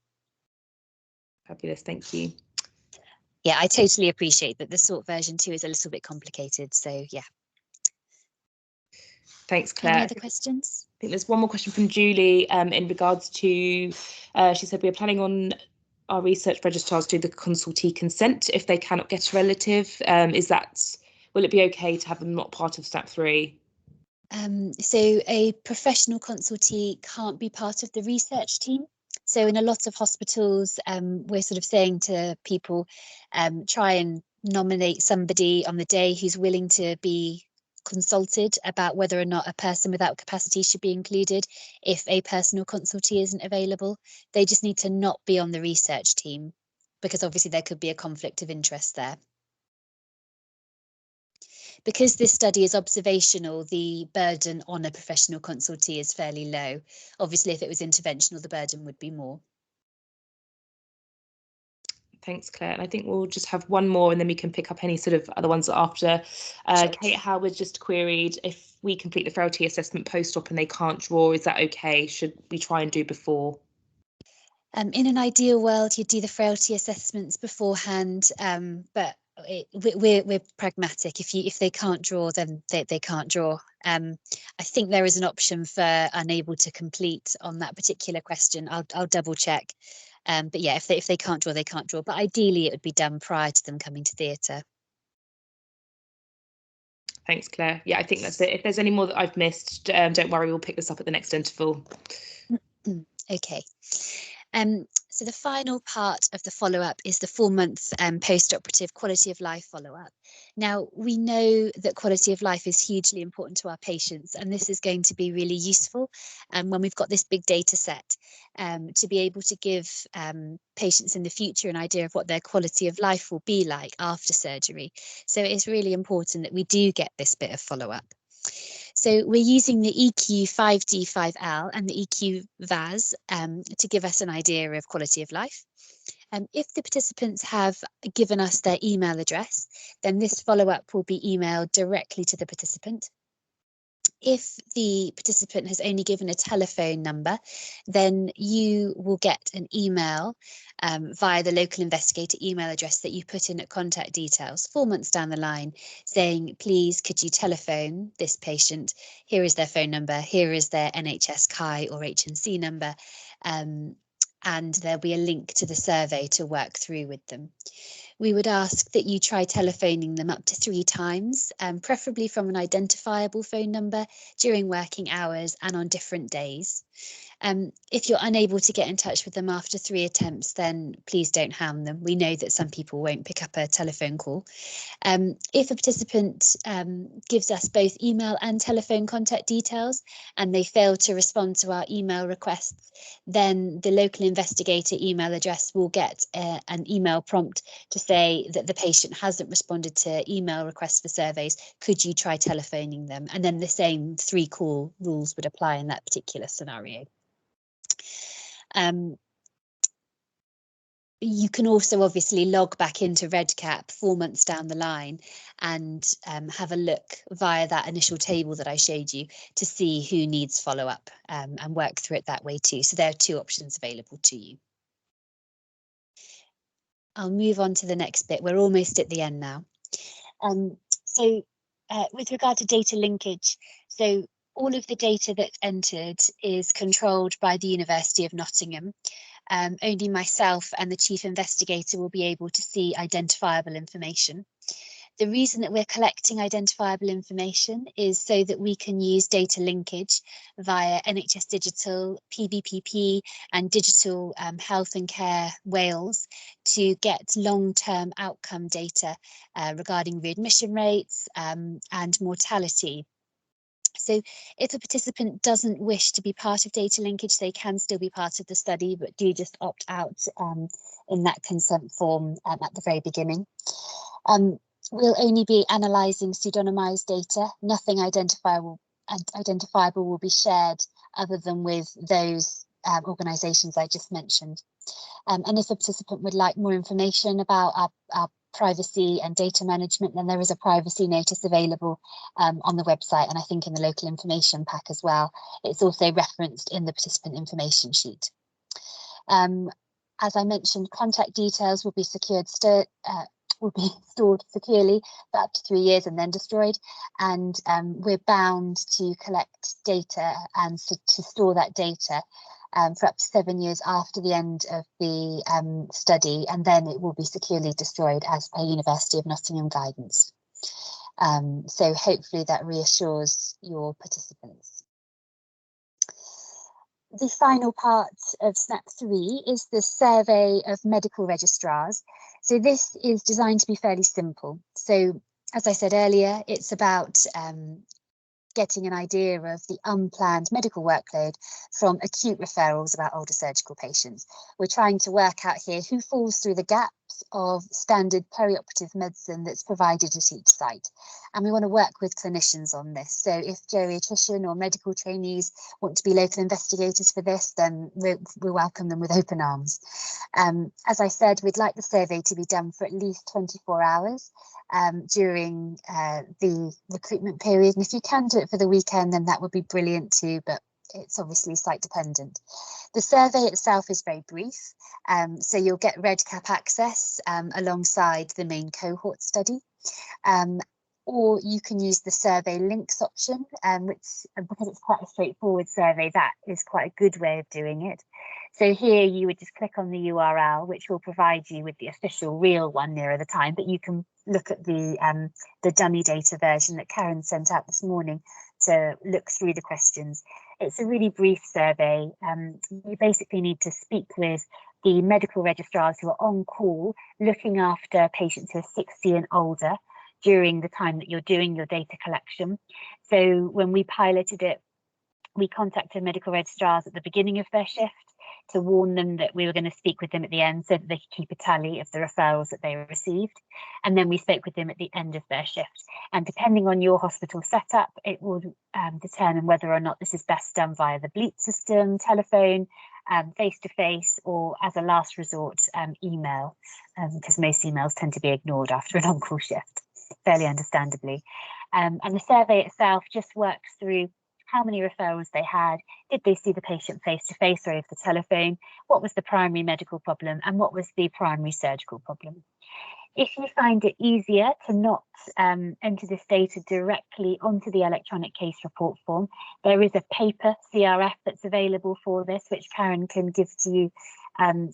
Speaker 3: Fabulous, thank you.
Speaker 1: Yeah, I totally appreciate that the sort version 2 is a little bit complicated. So yeah.
Speaker 3: Thanks, Claire.
Speaker 1: Any other questions?
Speaker 3: I think there's one more question from Julie in regards to, she said, we are planning on our research registrars do the consultee consent if they cannot get a relative. Will it be okay to have them not part of SNAP3?
Speaker 1: So a professional consultee can't be part of the research team. So in a lot of hospitals, we're sort of saying to people, try and nominate somebody on the day who's willing to be consulted about whether or not a person without capacity should be included if a personal consultee isn't available. They just need to not be on the research team, because obviously there could be a conflict of interest there. Because this study is observational, the burden on a professional consultee is fairly low. Obviously, if it was interventional, the burden would be more.
Speaker 3: Thanks, Claire. And I think we'll just have one more and then we can pick up any sort of other ones after.
Speaker 1: Sure.
Speaker 3: Kate Howard just queried, if we complete the frailty assessment post-op and they can't draw, is that okay? Should we try and do before?
Speaker 1: In an ideal world, you'd do the frailty assessments beforehand, but we're pragmatic. If they can't draw, then they can't draw. I think there is an option for unable to complete on that particular question. I'll double check. But yeah, if they can't draw, they can't draw. But ideally, it would be done prior to them coming to theatre.
Speaker 3: Thanks, Claire. Yeah, I think that's it. If there's any more that I've missed, don't worry, we'll pick this up at the next interval.
Speaker 1: Okay. So the final part of the follow-up is the 4-month post-operative quality of life follow-up. Now, we know that quality of life is hugely important to our patients, and this is going to be really useful when we've got this big data set to be able to give patients in the future an idea of what their quality of life will be like after surgery. So it's really important that we do get this bit of follow-up. So we're using the EQ5D5L and the EQ-VAS to give us an idea of quality of life. If the participants have given us their email address, then this follow-up will be emailed directly to the participant. If the participant has only given a telephone number, then you will get an email via the local investigator email address that you put in at contact details 4 months down the line, saying, please, could you telephone this patient? Here is their phone number, here is their NHS CHI or HNC number, and there'll be a link to the survey to work through with them. We would ask that you try telephoning them up to 3 times, preferably from an identifiable phone number during working hours and on different days. If you're unable to get in touch with them after 3 attempts, then please don't hound them. We know that some people won't pick up a telephone call. If a participant gives us both email and telephone contact details and they fail to respond to our email requests, then the local investigator email address will get an email prompt to say that the patient hasn't responded to email requests for surveys. Could you try telephoning them? And then the same 3 call rules would apply in that particular scenario. You can also obviously log back into REDCap 4 months down the line and have a look via that initial table that I showed you to see who needs follow-up and work through it that way too. So there are 2 options available to you. I'll move on to the next bit. We're almost at the end now. With regard to data linkage, so all of the data that's entered is controlled by the University of Nottingham. Only myself and the chief investigator will be able to see identifiable information. The reason that we're collecting identifiable information is so that we can use data linkage via NHS Digital, PBPP and Digital Health and Care Wales to get long-term outcome data regarding readmission rates and mortality. So if a participant doesn't wish to be part of data linkage, they can still be part of the study, but do just opt out in that consent form at the very beginning. We'll only be analysing pseudonymised data. Nothing identifiable will be shared other than with those organisations I just mentioned. And if a participant would like more information about our privacy and data management, then there is a privacy notice available on the website, and I think in the local information pack as well. It's also referenced in the participant information sheet. As I mentioned, contact details will be stored securely for up to 3 years and then destroyed, and we're bound to collect data and to store that data for up to 7 years after the end of the study, and then it will be securely destroyed as per University of Nottingham guidance. So hopefully that reassures your participants. The final part of SNAP3 is the survey of medical registrars. So this is designed to be fairly simple. So as I said earlier, it's about getting an idea of the unplanned medical workload from acute referrals about older surgical patients. We're trying to work out here who falls through the gap of standard perioperative medicine that's provided at each site. And we want to work with clinicians on this. So if geriatrician or medical trainees want to be local investigators for this, then we welcome them with open arms. As I said, we'd like the survey to be done for at least 24 hours during the recruitment period. And if you can do it for the weekend, then that would be brilliant too, but it's obviously site dependent. The survey itself is very brief, so you'll get REDCap access alongside the main cohort study, or you can use the survey links option, which, because it's quite a straightforward survey, that is quite a good way of doing it. So here you would just click on the URL, which will provide you with the official real one nearer the time, but you can look at the dummy data version that Karen sent out this morning to look through the questions. It's a really brief survey. You basically need to speak with the medical registrars who are on call looking after patients who are 60 and older during the time that you're doing your data collection. So when we piloted it, we contacted medical registrars at the beginning of their shift to warn them that we were going to speak with them at the end so that they could keep a tally of the referrals that they received. And then we spoke with them at the end of their shift. And depending on your hospital setup, it will determine whether or not this is best done via the bleep system, telephone, face-to-face, or as a last resort, email, because most emails tend to be ignored after an on-call shift, fairly understandably. And the survey itself just works through how many referrals they had, did they see the patient face-to-face or over the telephone, what was the primary medical problem, and what was the primary surgical problem. If you find it easier to not enter this data directly onto the electronic case report form, there is a paper CRF that's available for this, which Karen can give to you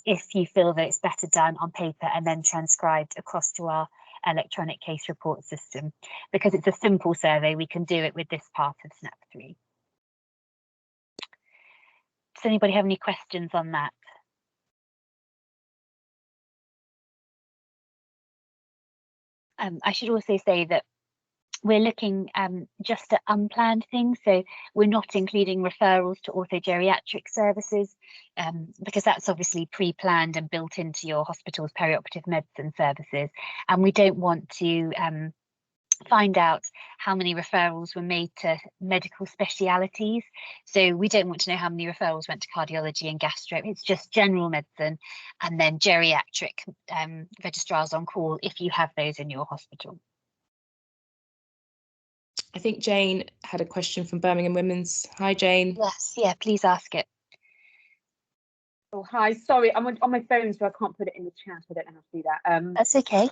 Speaker 1: if you feel that it's better done on paper and then transcribed across to our electronic case report system. Because it's a simple survey, we can do it with this part of SNAP3. Does anybody have any questions on that? I should also say that we're looking just at unplanned things, so we're not including referrals to orthogeriatric services because that's obviously pre-planned and built into your hospital's perioperative medicine services, and we don't want to find out how many referrals were made to medical specialities. So we don't want to know how many referrals went to cardiology and gastro. It's just general medicine, and then geriatric registrars on call if you have those in your hospital.
Speaker 3: I think Jane had a question from Birmingham Women's. Hi, Jane.
Speaker 1: Yes, yeah, please ask it.
Speaker 4: Oh, hi, sorry, I'm on my phone, so I can't put it in the chat. I don't know how to do that.
Speaker 1: That's okay.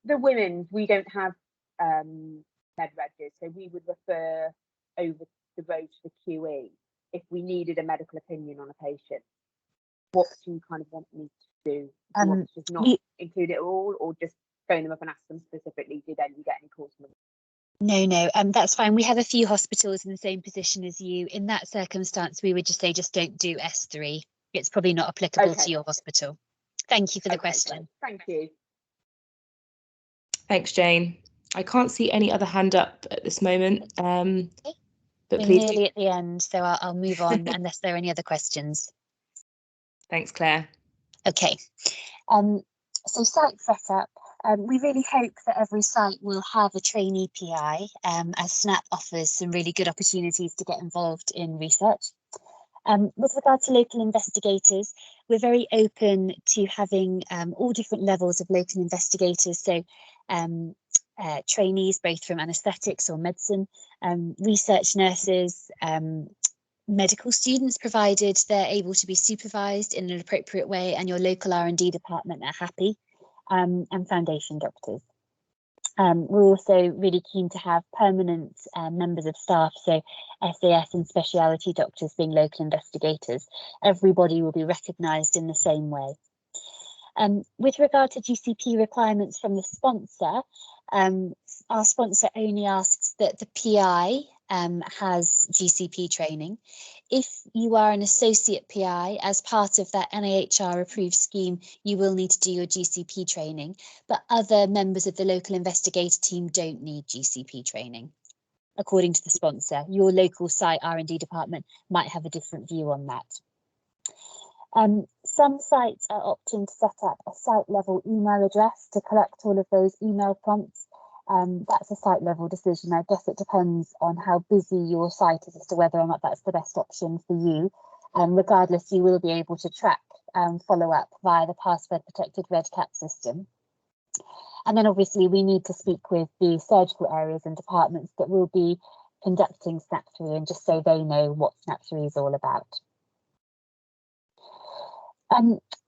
Speaker 4: The women, we don't have med registers, so we would refer over the road to the QE if we needed a medical opinion on a patient. What do you kind of want me to do? Do you want to just not include it all, or just phone them up and ask them specifically, did you get any calls from them?
Speaker 1: No, that's fine. We have a few hospitals in the same position as you. In that circumstance, we would just say, just don't do S3. It's probably not applicable to your hospital. Thank you for the question.
Speaker 4: Thank you.
Speaker 3: Thanks, Jane. I can't see any other hand up at this moment, but
Speaker 1: we're
Speaker 3: please
Speaker 1: nearly at the end, so I'll move on unless there are any other questions.
Speaker 3: Thanks, Claire.
Speaker 1: Okay, so site setup. We really hope that every site will have a trainee PI, as SNAP offers some really good opportunities to get involved in research. With regard to local investigators, we're very open to having all different levels of local investigators, so trainees both from anaesthetics or medicine, research nurses, medical students, provided they're able to be supervised in an appropriate way and your local R&D department are happy, and foundation doctors. We're also really keen to have permanent members of staff, so SAS and specialty doctors being local investigators. Everybody will be recognised in the same way. With regard to GCP requirements from the sponsor, our sponsor only asks that the PI has GCP training. If you are an associate PI, as part of that NIHR approved scheme, you will need to do your GCP training, but other members of the local investigator team don't need GCP training. According to the sponsor, your local site R&D department might have a different view on that. some sites are opting to set up a site level email address to collect all of those email prompts. That's a site level decision. I guess it depends on how busy your site is as to whether or not that's the best option for you. Regardless, you will be able to track follow up via the password protected REDCap system. And then obviously we need to speak with the surgical areas and departments that will be conducting SNAP3, and just so they know what SNAP3 is all about.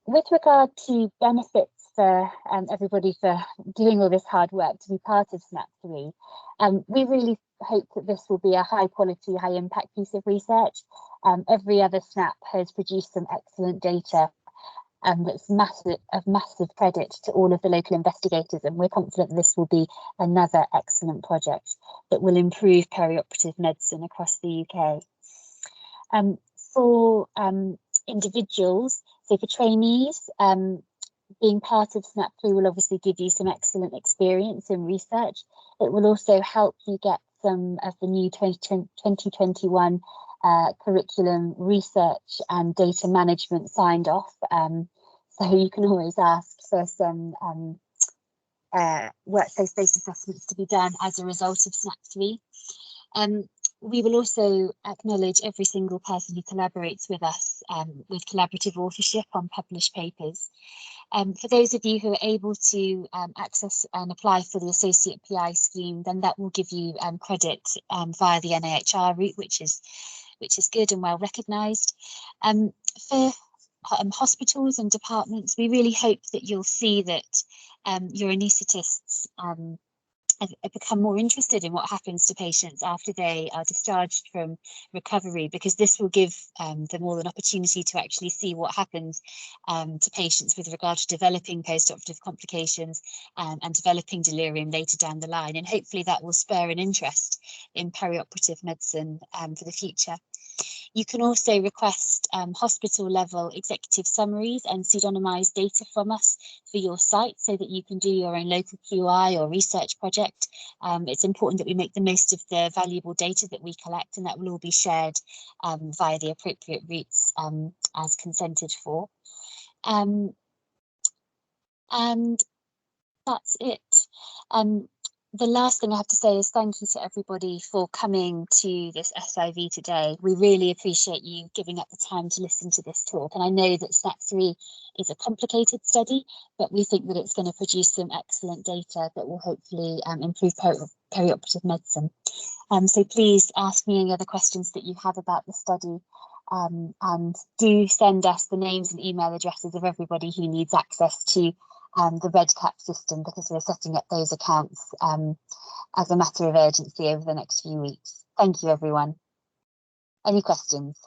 Speaker 1: With regard to benefits for everybody for doing all this hard work to be part of SNAP3, we really hope that this will be a high quality, high impact piece of research. Every other SNAP has produced some excellent data, that's massive credit to all of the local investigators, and we're confident this will be another excellent project that will improve perioperative medicine across the UK. For individuals, so for trainees, being part of SNAP3 will obviously give you some excellent experience in research. It will also help you get some of the new 2021 curriculum research and data management signed off. So you can always ask for some workplace-based assessments to be done as a result of SNAP3. We will also acknowledge every single person who collaborates with us with collaborative authorship on published papers. For those of you who are able to access and apply for the Associate PI scheme, then that will give you credit via the NIHR route, which is good and well recognised. For hospitals and departments, we really hope that you'll see that your anaesthetists have become more interested in what happens to patients after they are discharged from recovery, because this will give them all an opportunity to actually see what happens to patients with regard to developing post-operative complications and developing delirium later down the line. And hopefully that will spur an interest in perioperative medicine for the future. You can also request hospital level executive summaries and pseudonymised data from us for your site so that you can do your own local QI or research project. It's important that we make the most of the valuable data that we collect, and that will all be shared via the appropriate routes as consented for. And that's it. The last thing I have to say is thank you to everybody for coming to this SIV today. We really appreciate you giving up the time to listen to this talk. And I know that SNAP3 is a complicated study, but we think that it's going to produce some excellent data that will hopefully improve perioperative medicine. So please ask me any other questions that you have about the study. And do send us the names and email addresses of everybody who needs access to the REDCap system, because we're setting up those accounts as a matter of urgency over the next few weeks. Thank you, everyone. Any questions?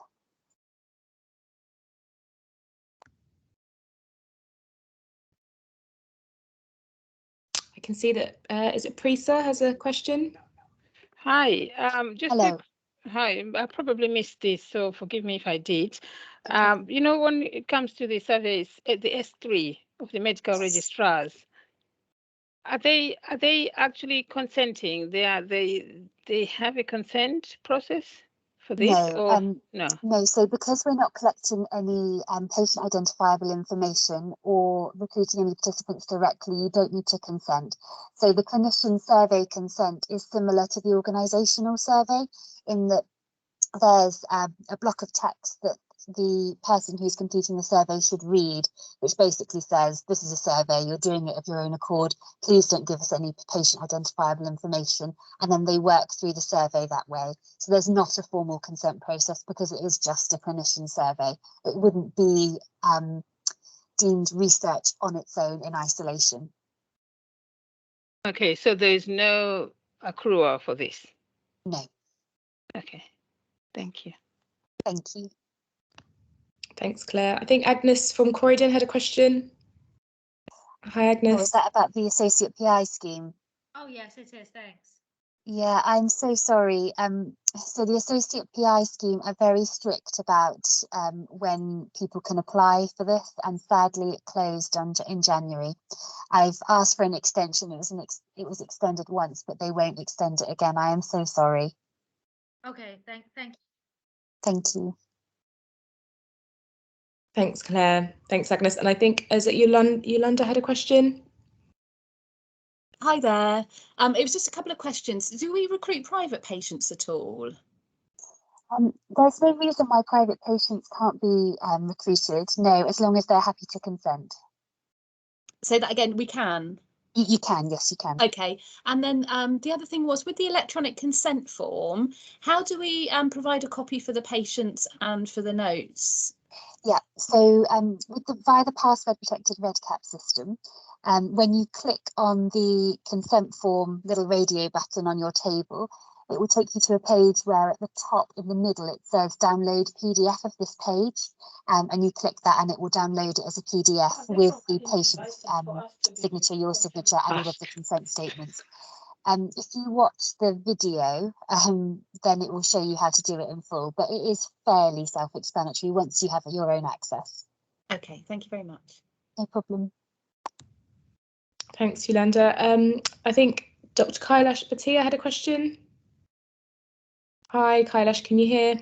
Speaker 3: I can see that, is it Prisa has a question?
Speaker 5: Hi,
Speaker 1: Hello.
Speaker 5: hi, I probably missed this, so forgive me if I did. You know, when it comes to the surveys, the S3 of the medical registrars, are they actually consenting? They have a consent process for this,
Speaker 1: No,
Speaker 5: or no?
Speaker 1: No, so because we're not collecting any patient identifiable information or recruiting any participants directly, you don't need to consent. So the clinician survey consent is similar to the organisational survey in that there's a block of text that the person who's completing the survey should read, which basically says, this is a survey, you're doing it of your own accord, please don't give us any patient identifiable information, and then they work through the survey that way. So there's not a formal consent process because it is just a clinician survey. It wouldn't be deemed research on its own in isolation.
Speaker 5: Okay, so there is no accrual for this?
Speaker 1: No.
Speaker 5: Okay, thank you.
Speaker 1: Thank you.
Speaker 3: Thanks, Claire. I think Agnes from Croydon had a question. Hi, Agnes.
Speaker 1: Oh, is that about the Associate PI scheme?
Speaker 6: Oh, yes, it is. Thanks.
Speaker 1: Yeah, I'm so sorry. So the Associate PI scheme are very strict about when people can apply for this, and sadly it closed in January. I've asked for an extension. It was extended once, but they won't extend it again. I am so sorry.
Speaker 6: Okay, thank you.
Speaker 1: Thank you.
Speaker 3: Thanks, Claire. Thanks, Agnes. And I think, is it Yolanda had a question?
Speaker 7: Hi there. It was just a couple of questions. Do we recruit private patients at all?
Speaker 1: There's no reason why private patients can't be recruited, no, as long as they're happy to consent.
Speaker 7: Say that again, we can?
Speaker 1: You can, yes, you can.
Speaker 7: Okay, and then the other thing was with the electronic consent form, how do we provide a copy for the patients and for the notes?
Speaker 1: Yeah, so via the password protected REDCap system, when you click on the consent form little radio button on your table, it will take you to a page where at the top in the middle it says download PDF of this page, and you click that and it will download it as a PDF with the patient's signature, your signature, and all of the consent statements. If you watch the video, then it will show you how to do it in full, but it is fairly self-explanatory once you have your own access.
Speaker 7: Okay, thank you very much.
Speaker 1: No problem.
Speaker 3: Thanks, Yolanda. I think Dr. Kailash Bhatia had a question. Hi, Kailash, can you hear?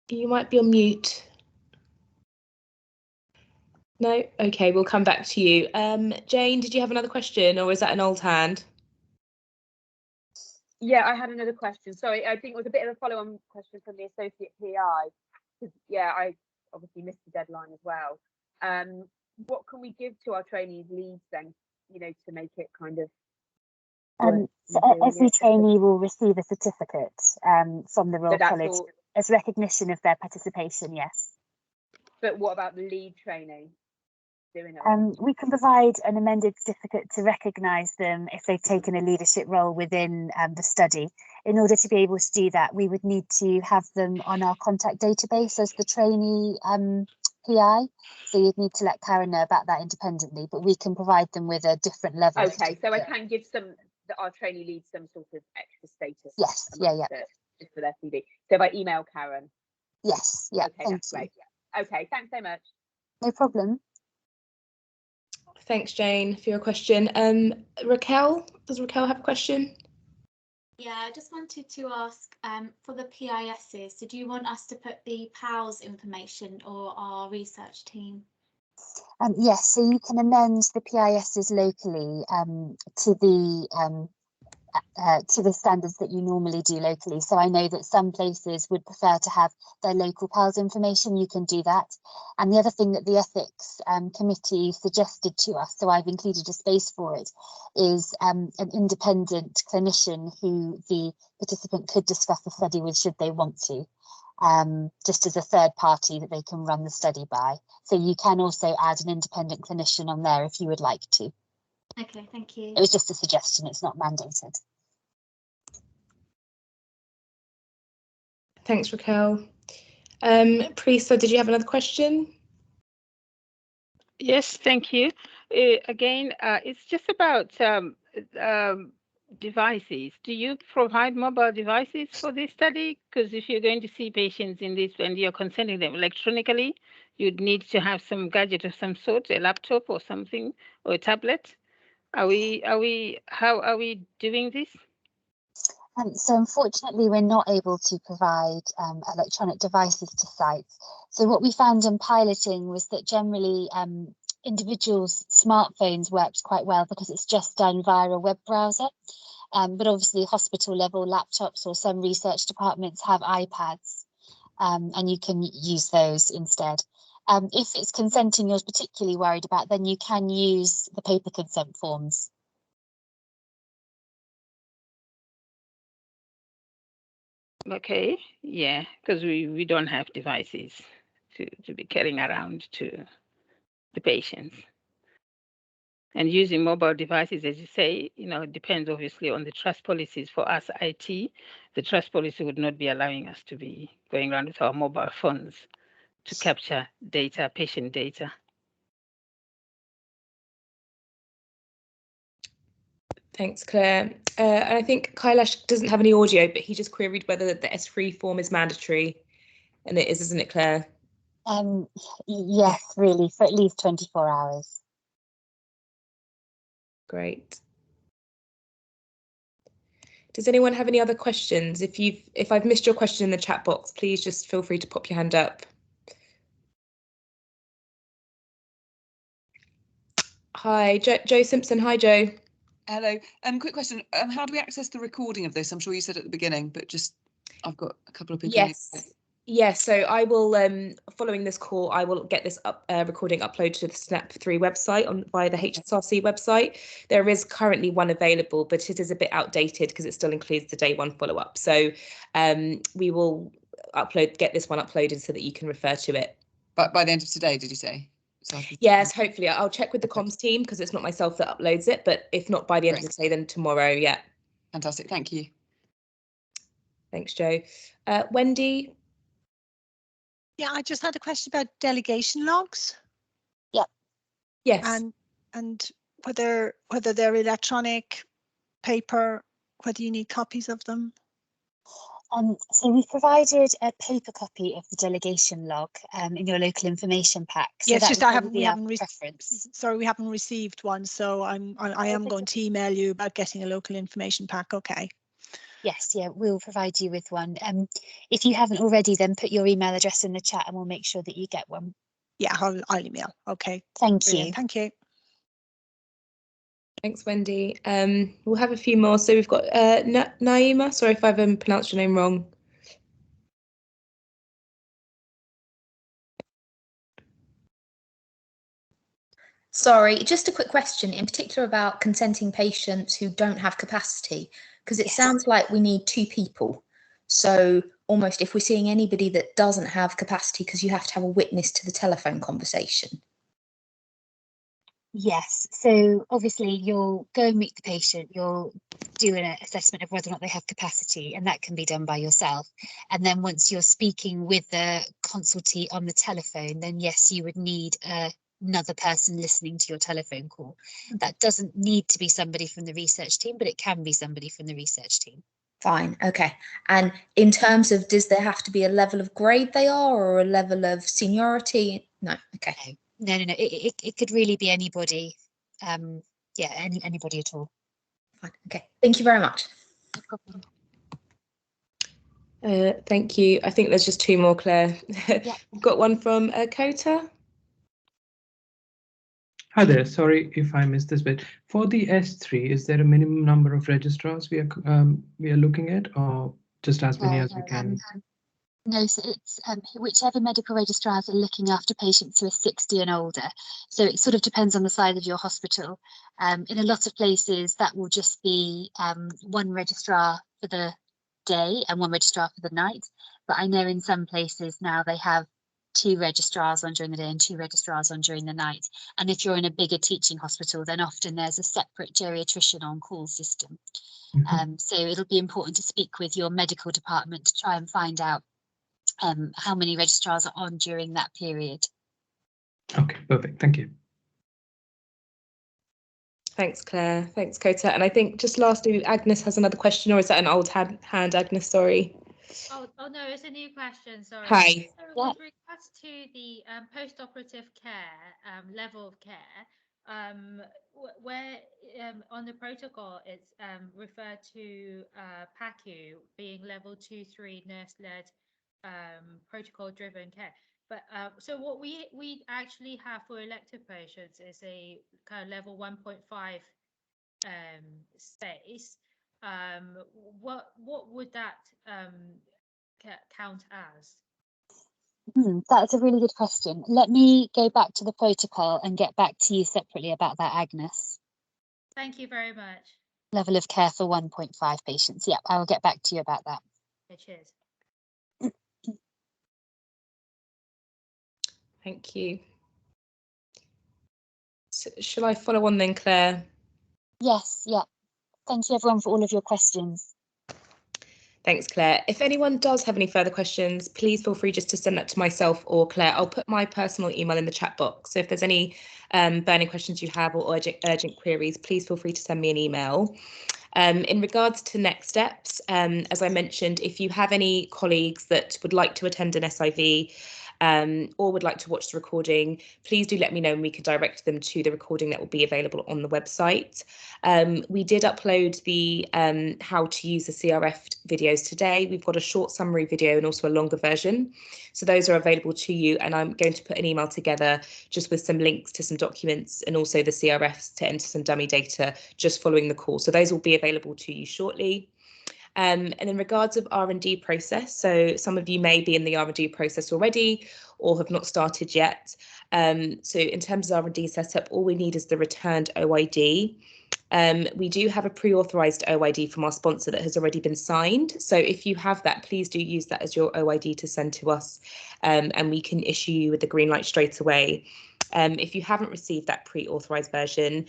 Speaker 3: You might be on mute. No? Okay, we'll come back to you. Jane, did you have another question, or is that an old hand?
Speaker 4: Yeah, I had another question. Sorry, I think it was a bit of a follow-on question from the associate PI. Because yeah, I obviously missed the deadline as well. What can we give to our trainees leads then, you know, to make it kind of
Speaker 1: so every trainee will receive a certificate from the Royal College as recognition of their participation, yes.
Speaker 4: But what about the lead training?
Speaker 1: We can provide an amended certificate to recognise them if they've taken a leadership role within the study. In order to be able to do that, we would need to have them on our contact database as the trainee PI. So you'd need to let Karen know about that independently, but we can provide them with a different level.
Speaker 4: Okay, so I can give our trainee leads some sort of extra status.
Speaker 1: Yes, yeah.
Speaker 4: Just for their CV. So if I email Karen.
Speaker 1: Yes, yeah.
Speaker 4: Okay, that's great. Yeah. Okay, thanks so much.
Speaker 1: No problem.
Speaker 3: Thanks, Jane, for your question. Raquel, does Raquel have a question?
Speaker 6: Yeah, I just wanted to ask, for the PISs, did you want us to put the PALS information or our research team?
Speaker 1: Yes, so you can amend the PISs locally to the standards that you normally do locally. So I know that some places would prefer to have their local PALS information. You can do that. And the other thing that the ethics committee suggested to us, so I've included a space for it, is an independent clinician who the participant could discuss the study with should they want to, just as a third party that they can run the study by. So you can also add an independent clinician on there if you would like to.
Speaker 6: Okay, thank you.
Speaker 1: It was just a suggestion, it's not mandated.
Speaker 3: Thanks, Raquel. Prisa, did you have another question?
Speaker 5: Yes, thank you. Again, it's just about devices. Do you provide mobile devices for this study? Because if you're going to see patients in this and you're consenting them electronically, you'd need to have some gadget of some sort, a laptop or something, or a tablet. How are we doing this?
Speaker 1: So unfortunately, we're not able to provide electronic devices to sites. So what we found in piloting was that generally individuals' smartphones worked quite well because it's just done via a web browser. But obviously hospital level laptops or some research departments have iPads and you can use those instead. If it's consenting you're particularly worried about, then you can use the paper consent forms.
Speaker 5: Okay, yeah, because we don't have devices to be carrying around to the patients. And using mobile devices, as you say, you know, it depends obviously on the trust policies. For us, IT, the trust policy would not be allowing us to be going around with our mobile phones to capture data, patient data.
Speaker 3: Thanks, Claire. I think Kailash doesn't have any audio, but he just queried whether the S3 form is mandatory. And it is, isn't it, Claire?
Speaker 1: Yes, really, for at least 24 hours.
Speaker 3: Great. Does anyone have any other questions? If I've missed your question in the chat box, please just feel free to pop your hand up. Hi, Joe Simpson. Hi, Joe.
Speaker 8: Hello. Quick question. How do we access the recording of this? I'm sure you said at the beginning, but just I've got a couple of people.
Speaker 3: Yes, so I will, following this call, I will get this recording uploaded to the SNAP3 website via the HSRC website. There is currently one available, but it is a bit outdated because it still includes the day one follow-up. So we will get this one uploaded so that you can refer to it.
Speaker 8: But by the end of today, did you say? So
Speaker 3: yes, hopefully. I'll check with the comms team because it's not myself that uploads it, but if not by the end of the day, then tomorrow, yeah.
Speaker 8: Fantastic, thank you.
Speaker 3: Thanks, Joe. Wendy?
Speaker 9: Yeah, I just had a question about delegation logs.
Speaker 1: Yeah.
Speaker 3: Yes.
Speaker 9: And whether they're electronic, paper, whether you need copies of them.
Speaker 1: So we've provided a paper copy of the delegation log in your local information pack. So
Speaker 9: yes, just we haven't we haven't received one, so I am going to email you about getting a local information pack. Okay.
Speaker 1: Yes, yeah, we'll provide you with one. If you haven't already, then put your email address in the chat and we'll make sure that you get one.
Speaker 9: Yeah, I'll email. Okay.
Speaker 1: Thank
Speaker 9: Brilliant.
Speaker 1: you.
Speaker 9: Thank you.
Speaker 3: Thanks, Wendy. We'll have a few more. So we've got Naima. Sorry if I've pronounced your name wrong.
Speaker 10: Sorry, just a quick question in particular about consenting patients who don't have capacity, because it sounds like we need 2 people. So almost if we're seeing anybody that doesn't have capacity, because you have to have a witness to the telephone conversation.
Speaker 1: Yes, so obviously you'll go and meet the patient, you'll do an assessment of whether or not they have capacity, and that can be done by yourself. And then once you're speaking with the consultee on the telephone, then yes, you would need another person listening to your telephone call. That doesn't need to be somebody from the research team, but it can be somebody from the research team.
Speaker 10: Fine, okay. And in terms of, does there have to be a level of grade they are or a level of seniority? No, okay.
Speaker 1: No. It could really be anybody. Yeah, anybody at all.
Speaker 10: Fine, okay. Thank you very much.
Speaker 1: No problem.
Speaker 3: Thank you. I think there's just 2 more, Claire.
Speaker 1: Yeah.
Speaker 3: We've got one from Kota.
Speaker 11: Hi there, sorry if I missed this bit. For the S3, is there a minimum number of registrars we are looking at, or just as many as we can?
Speaker 1: No, so it's whichever medical registrars are looking after patients who are 60 and older. So it sort of depends on the size of your hospital. In a lot of places, that will just be 1 registrar for the day and 1 registrar for the night. But I know in some places now they have 2 registrars on during the day and 2 registrars on during the night. And if you're in a bigger teaching hospital, then often there's a separate geriatrician on call system. So it'll be important to speak with your medical department to try and find out how many registrars are on during that period.
Speaker 11: Okay, perfect. Thank you.
Speaker 3: Thanks, Claire. Thanks, Kota. And I think just lastly, Agnes has another question, or is that an old hand, Agnes? Sorry.
Speaker 12: Oh no, it's a new question. Sorry.
Speaker 3: Hi.
Speaker 12: So with regards to the post-operative care level of care, where on the protocol it's referred to PACU being level 2-3 nurse-led protocol-driven care. But so what we actually have for elective patients is a kind of level 1.5 space. What would that count as?
Speaker 1: That's a really good question. Let me go back to the protocol and get back to you separately about that, Agnes.
Speaker 12: Thank you very much.
Speaker 1: Level of care for 1.5 patients. Yeah, I will get back to you about that.
Speaker 12: Okay, cheers.
Speaker 3: Thank you. So, shall I follow on then, Claire?
Speaker 1: Yes, yeah. Thank you everyone for all of your questions.
Speaker 3: Thanks, Claire. If anyone does have any further questions, please feel free just to send that to myself or Claire. I'll put my personal email in the chat box. So if there's any burning questions you have or urgent queries, please feel free to send me an email. In regards to next steps, as I mentioned, if you have any colleagues that would like to attend an SIV, or would like to watch the recording, please do let me know and we can direct them to the recording that will be available on the website. We did upload the how to use the CRF videos today. We've got a short summary video and also a longer version. So those are available to you, and I'm going to put an email together just with some links to some documents and also the CRFs to enter some dummy data just following the call. So those will be available to you shortly. And in regards of R&D process, so some of you may be in the R&D process already or have not started yet. So in terms of R&D setup, all we need is the returned OID. We do have a pre-authorized OID from our sponsor that has already been signed. So if you have that, please do use that as your OID to send to us, and we can issue you with the green light straight away. If you haven't received that pre-authorized version,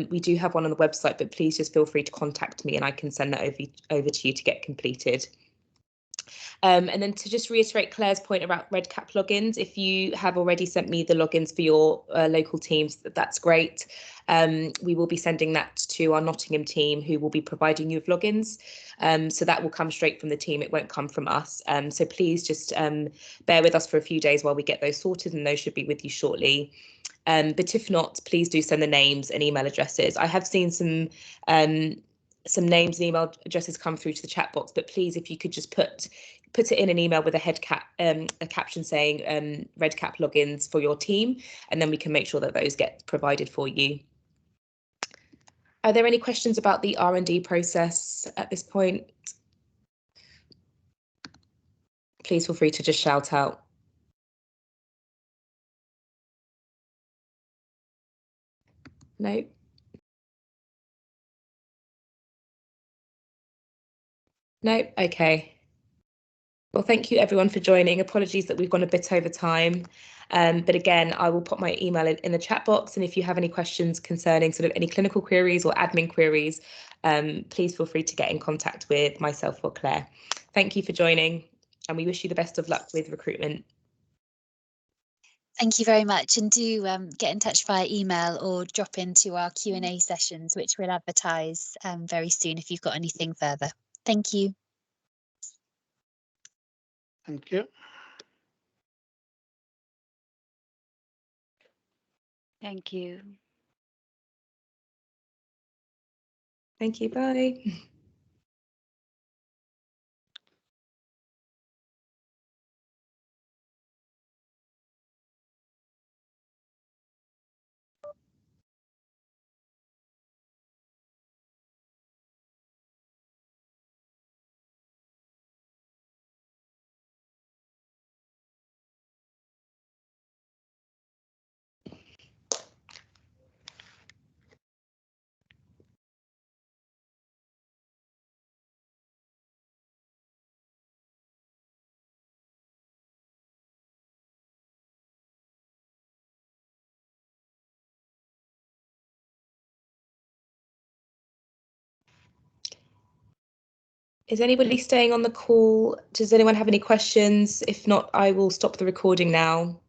Speaker 3: we do have one on the website, but please just feel free to contact me and I can send that over to you to get completed. And then to just reiterate Claire's point about REDCap logins, if you have already sent me the logins for your local teams, that's great. We will be sending that to our Nottingham team, who will be providing you with logins. So that will come straight from the team. It won't come from us. So please just bear with us for a few days while we get those sorted, and those should be with you shortly. But if not, please do send the names and email addresses. I have seen some names and email addresses come through to the chat box, but please, if you could just put it in an email with a caption saying REDCap logins for your team, and then we can make sure that those get provided for you. Are there any questions about the R&D process at this point? Please feel free to just shout out. No? No? Okay. Well, thank you everyone for joining. Apologies that we've gone a bit over time. But again, I will put my email in the chat box. And if you have any questions concerning sort of any clinical queries or admin queries, please feel free to get in contact with myself or Claire. Thank you for joining, and we wish you the best of luck with recruitment.
Speaker 1: Thank you very much, and do get in touch via email or drop into our Q&A sessions, which we'll advertise very soon if you've got anything further. Thank you.
Speaker 13: Thank you.
Speaker 14: Thank you.
Speaker 3: Thank you. Bye. Is anybody staying on the call? Does anyone have any questions? If not, I will stop the recording now.